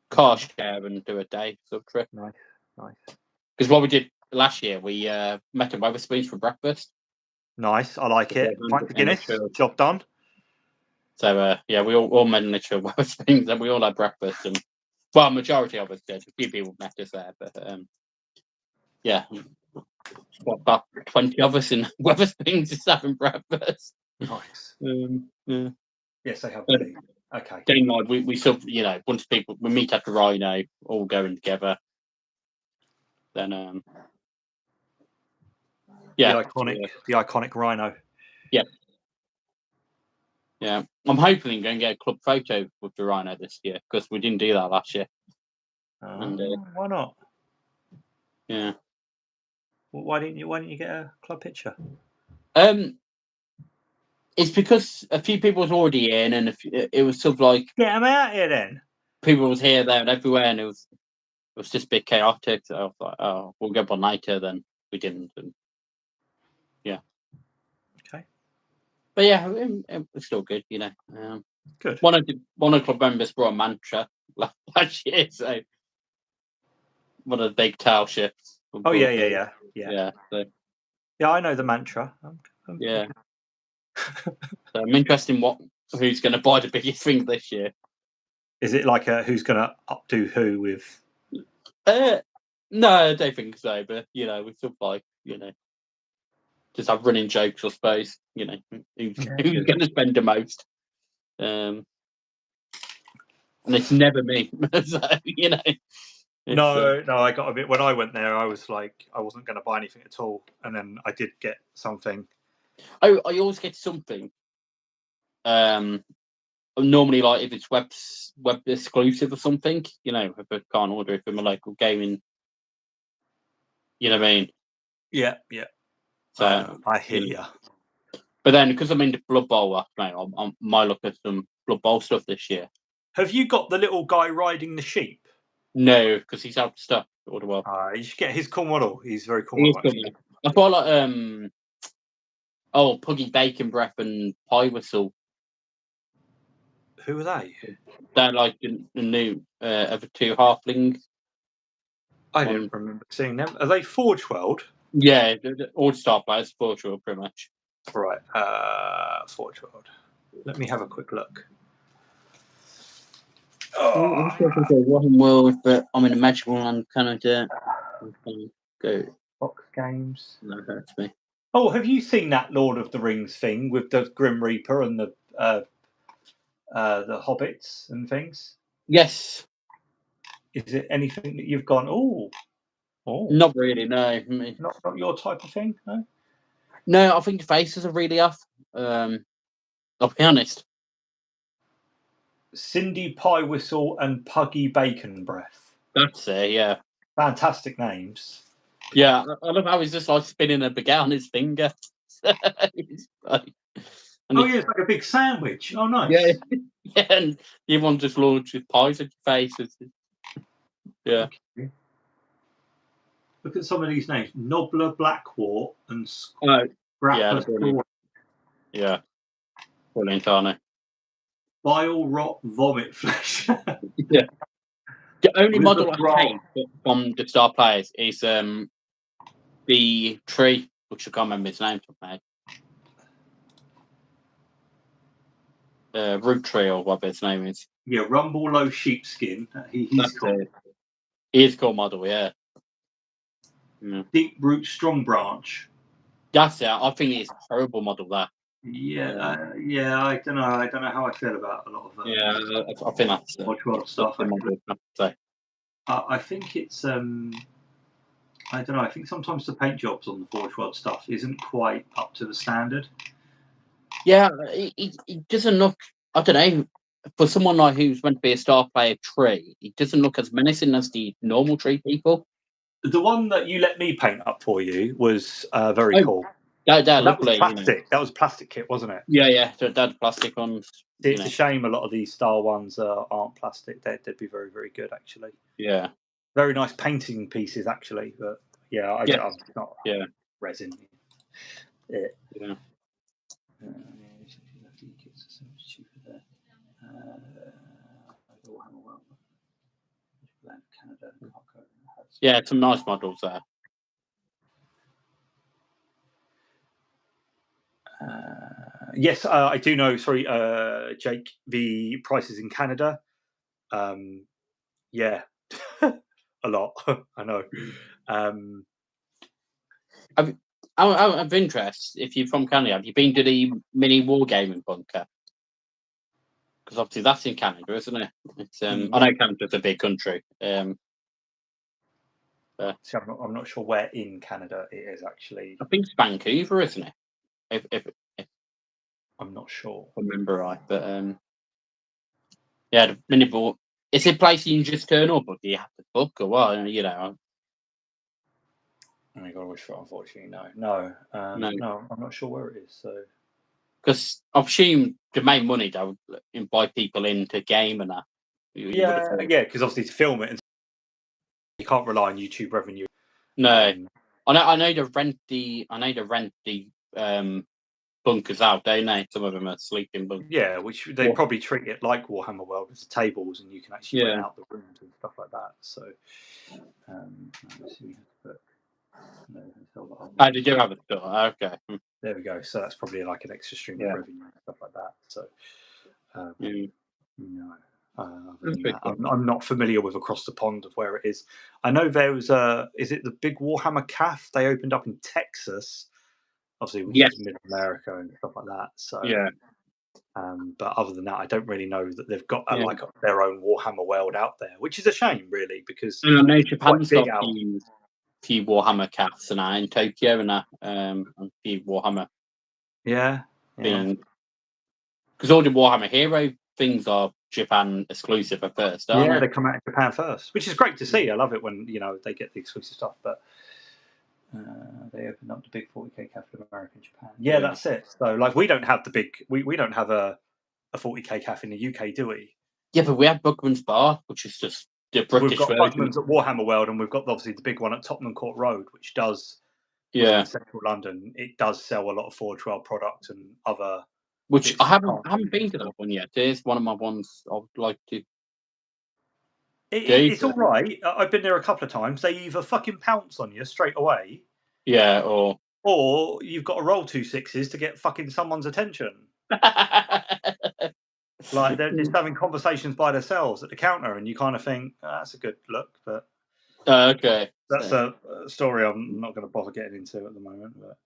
Speaker 2: car share, and do a day sort of trip.
Speaker 1: nice.
Speaker 2: Because what we did last year, we met at Wetherspoons for breakfast.
Speaker 1: Nice, I like it.
Speaker 2: Yeah,
Speaker 1: Pint of Guinness,
Speaker 2: literal.
Speaker 1: job done.
Speaker 2: So yeah, we all met in literal Wetherspoons, and we all had breakfast. And well, majority of us did. A few people met us there, but yeah, about 20 of us in Wetherspoons just having breakfast.
Speaker 1: Nice.
Speaker 2: Yeah.
Speaker 1: Yes, they have.
Speaker 2: But
Speaker 1: Okay.
Speaker 2: Game night, we sort of, you know, once people we meet at the Rhino, all going together. Then yeah,
Speaker 1: the iconic Rhino.
Speaker 2: Yeah, I'm hoping going to get a club photo with the Rhino this year because we didn't do that last year. And
Speaker 1: Why not?
Speaker 2: Yeah.
Speaker 1: Well, why didn't you get a club picture?
Speaker 2: It's because a few people was already in, and it was sort of like
Speaker 1: Get them out here then.
Speaker 2: people was here, there, and everywhere, and it was just a bit chaotic. So I was like, oh, we'll get one later. Then we didn't. And yeah.
Speaker 1: Okay.
Speaker 2: But yeah, it was still good, you know.
Speaker 1: Good.
Speaker 2: One of the club members brought a mantra last year, so one of the big towel shifts.
Speaker 1: Oh yeah.
Speaker 2: So,
Speaker 1: Yeah, I know the mantra.
Speaker 2: yeah. So I'm interested in who's going to buy the biggest thing this year.
Speaker 1: Is it like who's going to updo who with?
Speaker 2: No, I don't think so. But you know, we sort of like, you know, just have running jokes, I suppose. You know, who's going to spend the most. And it's never me. So, you know.
Speaker 1: No, I got a bit. When I went there, I was like, I wasn't going to buy anything at all, and then I did get something.
Speaker 2: I always get something. Normally, like if it's web exclusive or something, you know, if I can't order it from a local gaming, you know what I mean?
Speaker 1: Yeah.
Speaker 2: So
Speaker 1: I hear you.
Speaker 2: But then, because I'm in the Blood Bowl, I might look at some Blood Bowl stuff this year.
Speaker 1: Have you got the little guy riding the sheep?
Speaker 2: No, because he's out of stuff all the while.
Speaker 1: You should get his cool model. He's very cool.
Speaker 2: I quite like Puggy Bacon Breath and Pie Whistle.
Speaker 1: Who are they?
Speaker 2: They're like the new other two halflings.
Speaker 1: I don't remember seeing them. Are they Forge World?
Speaker 2: Yeah, all star players, Forge World, pretty much.
Speaker 1: Right, Forge World. Let me have a quick look.
Speaker 2: One world, but I'm in a magical land, Canada. Go.
Speaker 1: Box games.
Speaker 2: No, hurts me.
Speaker 1: Oh, have you seen that Lord of the Rings thing with the Grim Reaper and the hobbits and things?
Speaker 2: Yes.
Speaker 1: Is it anything that you've gone? Oh,
Speaker 2: not really. No,
Speaker 1: not your type of thing. No.
Speaker 2: No, I think the faces are really off. I'll be honest.
Speaker 1: Cindy Pie Whistle and Puggy Bacon Breath.
Speaker 2: That's it. Yeah.
Speaker 1: Fantastic names.
Speaker 2: Yeah, I love how he's just like spinning a baguette on his finger. It's
Speaker 1: like a big sandwich. Oh, nice.
Speaker 2: Yeah, and everyone just launches pies at your face. Yeah.
Speaker 1: Okay. Look at some of these names: Nobbler Blackwart and
Speaker 2: Scrapper. Yeah, brilliant, aren't they?
Speaker 1: Bile Rot Vomit Flesh.
Speaker 2: Yeah. The only model I hate from the star players is the tree, which I can't remember his name. Root Tree or whatever his name is.
Speaker 1: Yeah, Rumble Low Sheepskin. He's
Speaker 2: That's
Speaker 1: cool.
Speaker 2: it. He is a cool model, yeah.
Speaker 1: Deep Root Strong Branch.
Speaker 2: That's it. I think it's a horrible model, that.
Speaker 1: Yeah, I don't know. I don't know how I feel about a lot of
Speaker 2: Yeah, I think that's
Speaker 1: World stuff.
Speaker 2: the model.
Speaker 1: I think it's I don't know. I think sometimes the paint jobs on the Forge World stuff isn't quite up to the standard.
Speaker 2: Yeah, it doesn't look. I don't know. For someone like who's meant to be a star player tree, it doesn't look as menacing as the normal tree people.
Speaker 1: The one that you let me paint up for you was very cool.
Speaker 2: That
Speaker 1: was plastic. That was a plastic kit, wasn't it?
Speaker 2: Yeah. That plastic ones.
Speaker 1: It's a shame a lot of these Star ones aren't plastic. They'd be very, very good, actually.
Speaker 2: Yeah.
Speaker 1: Very nice painting pieces, actually. But yeah, I'm not resin.
Speaker 2: Yeah. Yeah, some nice models there.
Speaker 1: Yes, I do know. Sorry, Jake. The prices in Canada, yeah, a lot. I know.
Speaker 2: Out of interest, if you're from Canada, have you been to the mini wargaming bunker? Because obviously that's in Canada, isn't it? It's I know Canada's a big country.
Speaker 1: See, I'm not sure where in Canada it is actually.
Speaker 2: I think it's Vancouver, isn't it? If
Speaker 1: I'm not sure.
Speaker 2: I remember right, but yeah, the mini board. Is it a place you can just turn up, or do you have to book, or what? You know.
Speaker 1: I got to wish for, unfortunately, no, I'm not sure where it is. So,
Speaker 2: because I assume to make money, they would invite people in to game and that.
Speaker 1: Yeah, because obviously to film it, and you can't rely on YouTube revenue.
Speaker 2: No, I know to rent the bunkers out, don't they? Some of them are sleeping bunkers.
Speaker 1: Yeah, which they probably treat it like Warhammer World with the tables, and you can actually rent out the rooms and stuff like that. So,
Speaker 2: they do have a store. Okay,
Speaker 1: there we go. So that's probably like an extra stream of revenue and stuff like that. So, no. I'm not familiar with across the pond of where it is. I know there was is it the big Warhammer Calf? They opened up in Texas, obviously, which is Middle America and stuff like that. So but other than that, I don't really know that they've got like their own Warhammer world out there, which is a shame, really, because
Speaker 2: I know Japan's got a few Warhammer Calves and in Tokyo and a few Warhammer.
Speaker 1: Yeah.
Speaker 2: Because all the Warhammer Hero things are Japan exclusive at first, aren't
Speaker 1: they come out in Japan first, which is great to see. I love it when they get the exclusive stuff. But they opened up the big 40k calf in America and Japan. Yeah, that's it. So like we don't have the big we don't have a 40k calf in the UK, do we?
Speaker 2: Yeah, but we have Buckman's Bar, which is just the British
Speaker 1: We've got
Speaker 2: version.
Speaker 1: Buckman's at Warhammer World, and we've got obviously the big one at Tottenham Court Road, which does in central London. It does sell a lot of Forge World products and other.
Speaker 2: Which I haven't been to that one yet. It's one of my ones I would like to.
Speaker 1: It's all right. I've been there a couple of times. They either fucking pounce on you straight away.
Speaker 2: Yeah,
Speaker 1: or you've got to roll 2 6s to get fucking someone's attention. Like they're just having conversations by themselves at the counter, and you kind of think that's a good look, but
Speaker 2: okay,
Speaker 1: that's a story I'm not going to bother getting into at the moment. But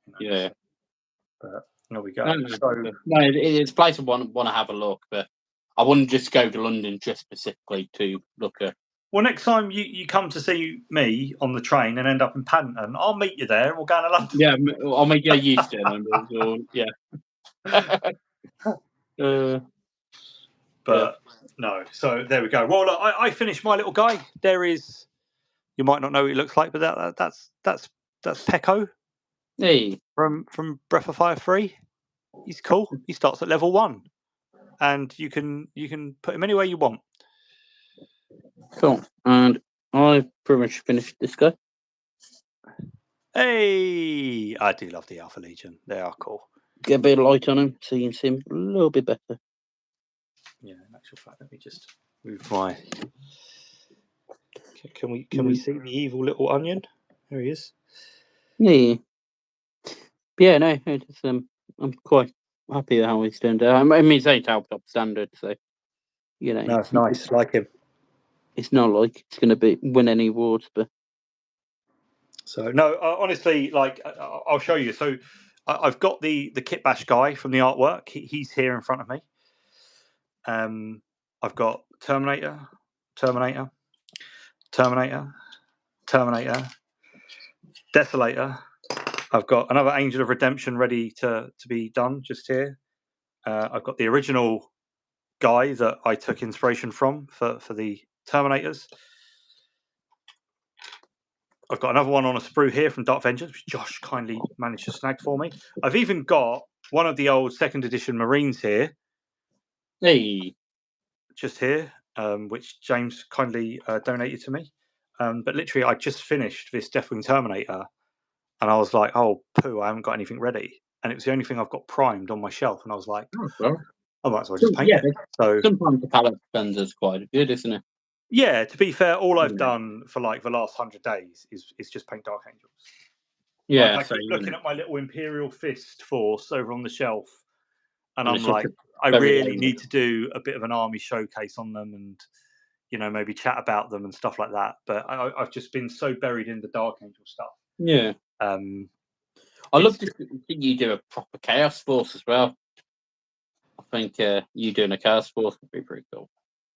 Speaker 1: but there we go.
Speaker 2: It's a place I want to have a look, but I wouldn't just go to London just specifically to look at.
Speaker 1: Well, next time you come to see me on the train and end up in Paddington, I'll meet you there and we'll go to London.
Speaker 2: Yeah, I'll make you used to it.
Speaker 1: But no, so there we go. Well, look, I finished my little guy. There is, you might not know what he looks like, but that's Pecco.
Speaker 2: Hey,
Speaker 1: from Breath of Fire 3. He's cool. He starts at level 1, and you can put him anywhere you want.
Speaker 2: Cool. And I pretty much finished this guy.
Speaker 1: Hey, I do love the Alpha Legion. They are cool.
Speaker 2: Get a bit of light on him so you can see him a little bit better.
Speaker 1: Yeah, in actual fact, let me just move my. Can we see the evil little onion? There he is.
Speaker 2: Yeah. Yeah, no, it's, I'm quite happy with how he's turned out. I mean, he's 8 top standard, so
Speaker 1: No, it's nice. Like him.
Speaker 2: It's not like it's going to win any awards, but
Speaker 1: so no, honestly, like I'll show you. So I've got the Kitbash guy from the artwork. He's here in front of me. I've got Terminator, Terminator, Terminator, Terminator, Desolator. I've got another Angel of Redemption ready to be done just here. I've got the original guy that I took inspiration from for the Terminators. I've got another one on a sprue here from Dark Vengeance, which Josh kindly managed to snag for me. I've even got one of the old 2nd edition Marines here.
Speaker 2: Hey.
Speaker 1: Just here, which James kindly donated to me. But literally, I just finished this Deathwing Terminator, and I was like, oh, poo, I haven't got anything ready. And it was the only thing I've got primed on my shelf. And I was like, I might as well just paint it. So
Speaker 2: sometimes the palette cleanser's quite good, isn't it?
Speaker 1: Yeah, to be fair, all I've done for like the last 100 days is just paint Dark Angels.
Speaker 2: Yeah,
Speaker 1: like, I keep looking at my little Imperial Fist force over on the shelf, and I'm like, I really need to do a bit of an army showcase on them, and maybe chat about them and stuff like that. But I've just been so buried in the Dark Angel stuff.
Speaker 2: Yeah. I love to think you do a proper Chaos Force as well. I think you doing a Chaos Force would be pretty cool.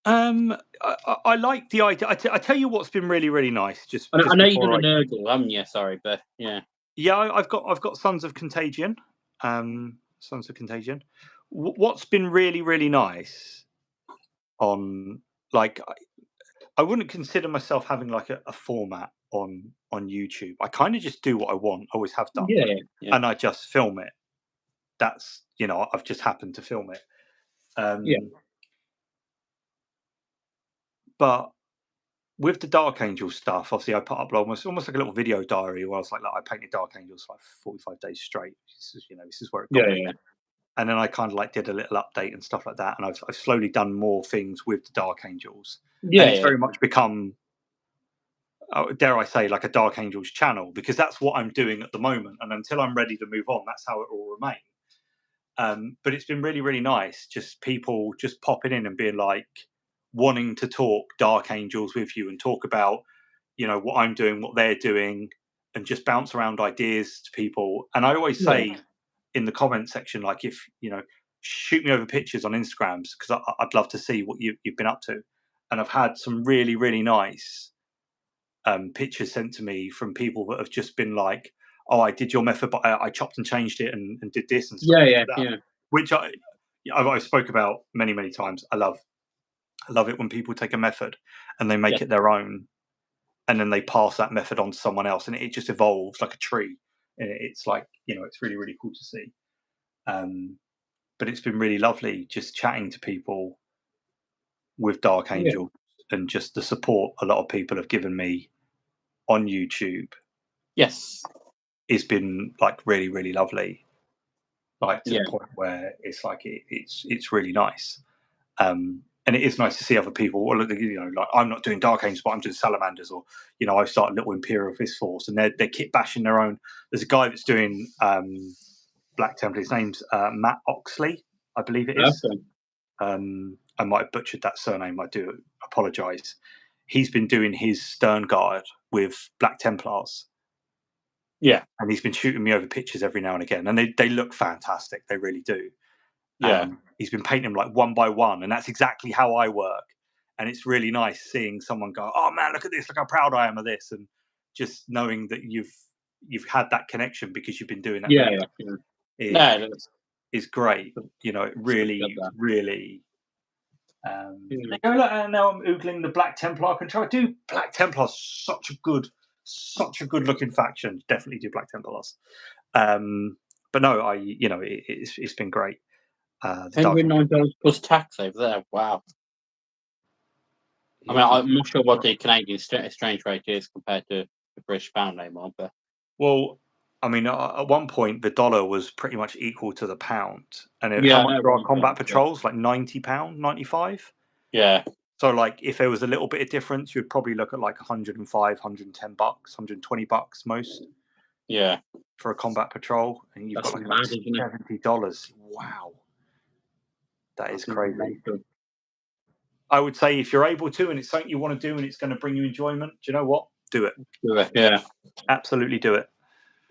Speaker 1: I like the idea. I tell you what's been really, really nice.
Speaker 2: I know you did an Nurgle, haven't you? Sorry, but yeah.
Speaker 1: Yeah, I've got Sons of Contagion. Sons of Contagion. What's been really, really nice on, like, I wouldn't consider myself having like a format on YouTube. I kind of just do what I want. I always have done.
Speaker 2: Yeah.
Speaker 1: And I just film it. That's I've just happened to film it. But with the Dark Angel stuff, obviously I put up almost like a little video diary where I was like I painted Dark Angels for like 45 days straight. This is where it got me. And then I kind of like did a little update and stuff like that. And I've slowly done more things with the Dark Angels.
Speaker 2: Yeah,
Speaker 1: and it's very much become, dare I say, like a Dark Angels channel, because that's what I'm doing at the moment. And until I'm ready to move on, that's how it will remain. But it's been really, really nice. Just people just popping in and being like, wanting to talk Dark Angels with you and talk about, what I'm doing, what they're doing, and just bounce around ideas to people. And I always say in the comment section, like, if, shoot me over pictures on Instagrams, because I'd love to see what you've been up to. And I've had some really, really nice pictures sent to me from people that have just been like, oh, I did your method, but I chopped and changed it and did this and stuff like that. Which I've spoke about many, many times. I love it when people take a method and they make it their own, and then they pass that method on to someone else, and it just evolves like a tree. And it's like, it's really, really cool to see. But it's been really lovely just chatting to people with Dark Angel, and just the support a lot of people have given me on YouTube.
Speaker 2: Yes.
Speaker 1: It's been like really, really lovely. Like to the point where it's like, it's really nice. And it is nice to see other people. Well, like, I'm not doing Dark Angels, but I'm doing Salamanders, or I've started little Imperial Fist Force, and they're kit bashing their own. There's a guy that's doing Black Temple. His name's Matt Oxley, I believe it is. I might have butchered that surname. I do apologise. He's been doing his Sternguard with Black Templars.
Speaker 2: Yeah,
Speaker 1: and he's been shooting me over pictures every now and again, and they look fantastic. They really do. He's been painting them like one by one, and that's exactly how I work. And it's really nice seeing someone go, "Oh man, look at this! Look how proud I am of this!" And just knowing that you've had that connection because you've been doing that. Is great. It really, really. Now I'm oogling the Black Templar. I can try to do Black Templars. Such a good looking faction. Definitely do Black Templars. But no, it's been great.
Speaker 2: $109 plus tax over there. Wow. I mean, I'm not sure what the Canadian exchange rate is compared to the British pound anymore, but
Speaker 1: I mean, at one point the dollar was pretty much equal to the pound, and how much were our combat patrols? Like £90, 95.
Speaker 2: Yeah.
Speaker 1: So, like, if there was a little bit of difference, you'd probably look at like $105, $110, $120 most.
Speaker 2: Yeah.
Speaker 1: for a combat patrol, and you've
Speaker 2: That's
Speaker 1: got like
Speaker 2: mad, isn't it?
Speaker 1: $70. Wow, that is
Speaker 2: That's
Speaker 1: crazy.
Speaker 2: mental.
Speaker 1: I would say if you're able to, and it's something you want to do, and it's going to bring you enjoyment, do you know what? Do it.
Speaker 2: Yeah.
Speaker 1: Absolutely do it.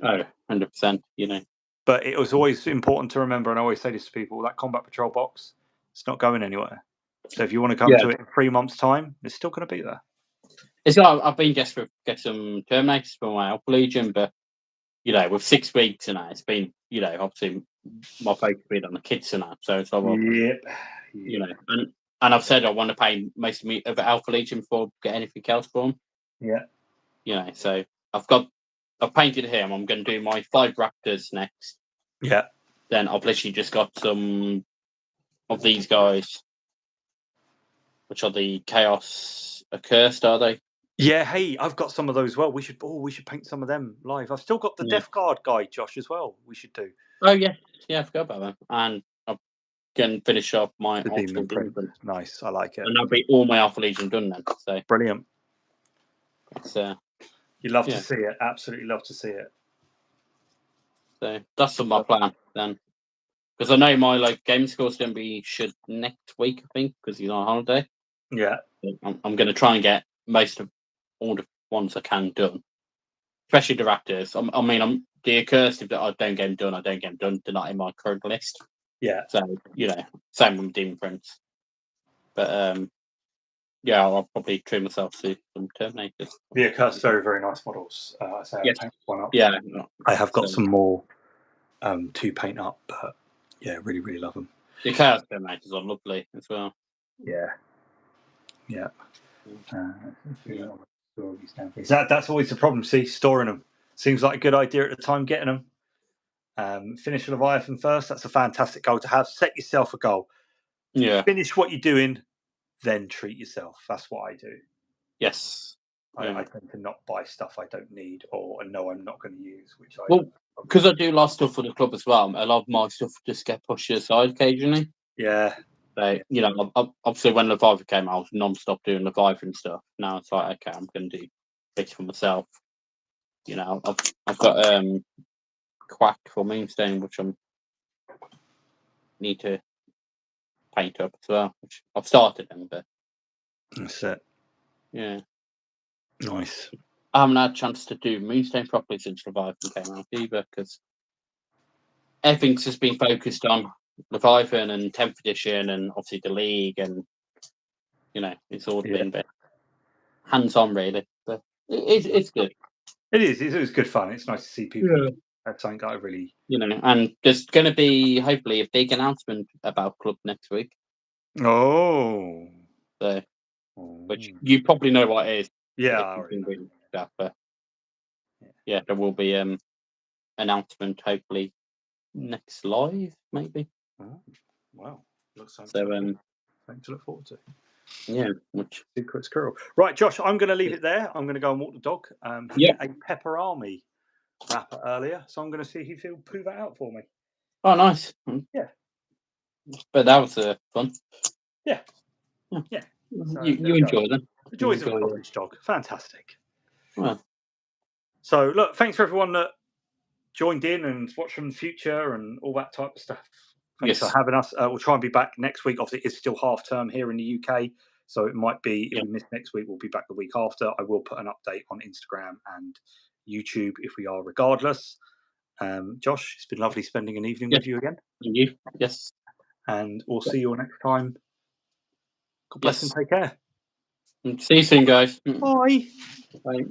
Speaker 2: Oh, 100%. You know.
Speaker 1: But it was always important to remember, and I always say this to people: that combat patrol box, it's not going anywhere. So if you want to come
Speaker 2: Yeah.
Speaker 1: to it in 3 months' time, it's still going to be there.
Speaker 2: It's like I've been desperate to get some Terminators for my Alpha Legion, but you know, with 6 weeks and that, it's been, you know, obviously my focus been on the kids and that. So it's like, well,
Speaker 1: Yep.
Speaker 2: you know, and I've said I want to pay most of the Alpha Legion before I get anything else for them.
Speaker 1: Yeah.
Speaker 2: You know, so I've painted him. I'm going to do my 5 Raptors next.
Speaker 1: Yeah.
Speaker 2: Then I've literally just got some of these guys, which are the Chaos Accursed, are they?
Speaker 1: Yeah, hey, I've got some of those as well. We should paint some of them live. I've still got the Death Guard guy, Josh, as well. We should do.
Speaker 2: Oh yeah, I forgot about that. And I'm going to finish off my
Speaker 1: The Demon Print. Nice, I like it.
Speaker 2: And that'll be all my Alpha Legion done then. So
Speaker 1: brilliant.
Speaker 2: It's,
Speaker 1: you love to see it. Absolutely love to see it.
Speaker 2: So that's my plan then. Because I know my game score's going to be shut next week, I think, because he's on holiday.
Speaker 1: Yeah.
Speaker 2: I'm going to try and get most of all the ones I can done, especially the Raptors. I'm the Accursed. If I don't get them done, I don't get them done. They're not in my current list.
Speaker 1: Yeah.
Speaker 2: So same with Demon Prince. But yeah, I'll probably treat myself to some Terminators.
Speaker 1: The Accursed, very very nice models. I say
Speaker 2: yes.
Speaker 1: I paint one up.
Speaker 2: Yeah.
Speaker 1: I have got some more to paint up, but yeah, really really love them.
Speaker 2: The Chaos Terminators are lovely as well.
Speaker 1: Yeah. Yeah. That's always the problem. See, storing them seems like a good idea at the time. Getting them, finish Leviathan first. That's a fantastic goal to have. Set yourself a goal.
Speaker 2: Yeah.
Speaker 1: Finish what you're doing, then treat yourself. That's what I do.
Speaker 2: Yes.
Speaker 1: I tend to not buy stuff I don't need or know I'm not going to use.
Speaker 2: Because I do a lot of stuff for the club as well. A lot of my stuff just get pushed aside occasionally.
Speaker 1: Yeah.
Speaker 2: So, obviously when Leviathan came out, I was non-stop doing Leviathan stuff. Now it's like, okay, I'm going to do bits for myself. I've got Quack for Moonstone, which I need to paint up as well. Which I've started them, but
Speaker 1: that's it.
Speaker 2: Yeah.
Speaker 1: Nice.
Speaker 2: I haven't had a chance to do Moonstone properly since Leviathan came out either, because everything's just been focused on Leviathan and 10th edition and obviously the league, and it's all been a bit hands-on really, but it's good.
Speaker 1: It is. It's good fun. It's nice to see people have something I really
Speaker 2: and there's going to be hopefully a big announcement about club next week.
Speaker 1: Oh.
Speaker 2: So, which you probably know what it is.
Speaker 1: Yeah, I already know.
Speaker 2: Stuff, but yeah, there will be announcement hopefully next live maybe.
Speaker 1: Oh, wow, looks like
Speaker 2: so
Speaker 1: something to look forward to.
Speaker 2: Yeah, which
Speaker 1: Secret Squirrel. Right, Josh, I'm going to leave it there. I'm going to go and walk the dog. Hit a Pepper Army wrapper earlier, so I'm going to see if he'll poo that out for me.
Speaker 2: Oh, nice.
Speaker 1: Yeah,
Speaker 2: but that was fun.
Speaker 1: Yeah.
Speaker 2: So you enjoy them.
Speaker 1: The joys of a cottage dog. Fantastic.
Speaker 2: Well,
Speaker 1: so look, thanks for everyone that joined in and watched from the future and all that type of stuff. Thanks for having us. We'll try and be back next week. Obviously, it's still half term here in the UK, so it might be if we miss next week, we'll be back the week after. I will put an update on Instagram and YouTube if we are, regardless. Josh, it's been lovely spending an evening with you again.
Speaker 2: And you, yes.
Speaker 1: And we'll see you all next time. God bless and take care.
Speaker 2: See you soon, guys.
Speaker 1: Bye.
Speaker 2: Bye.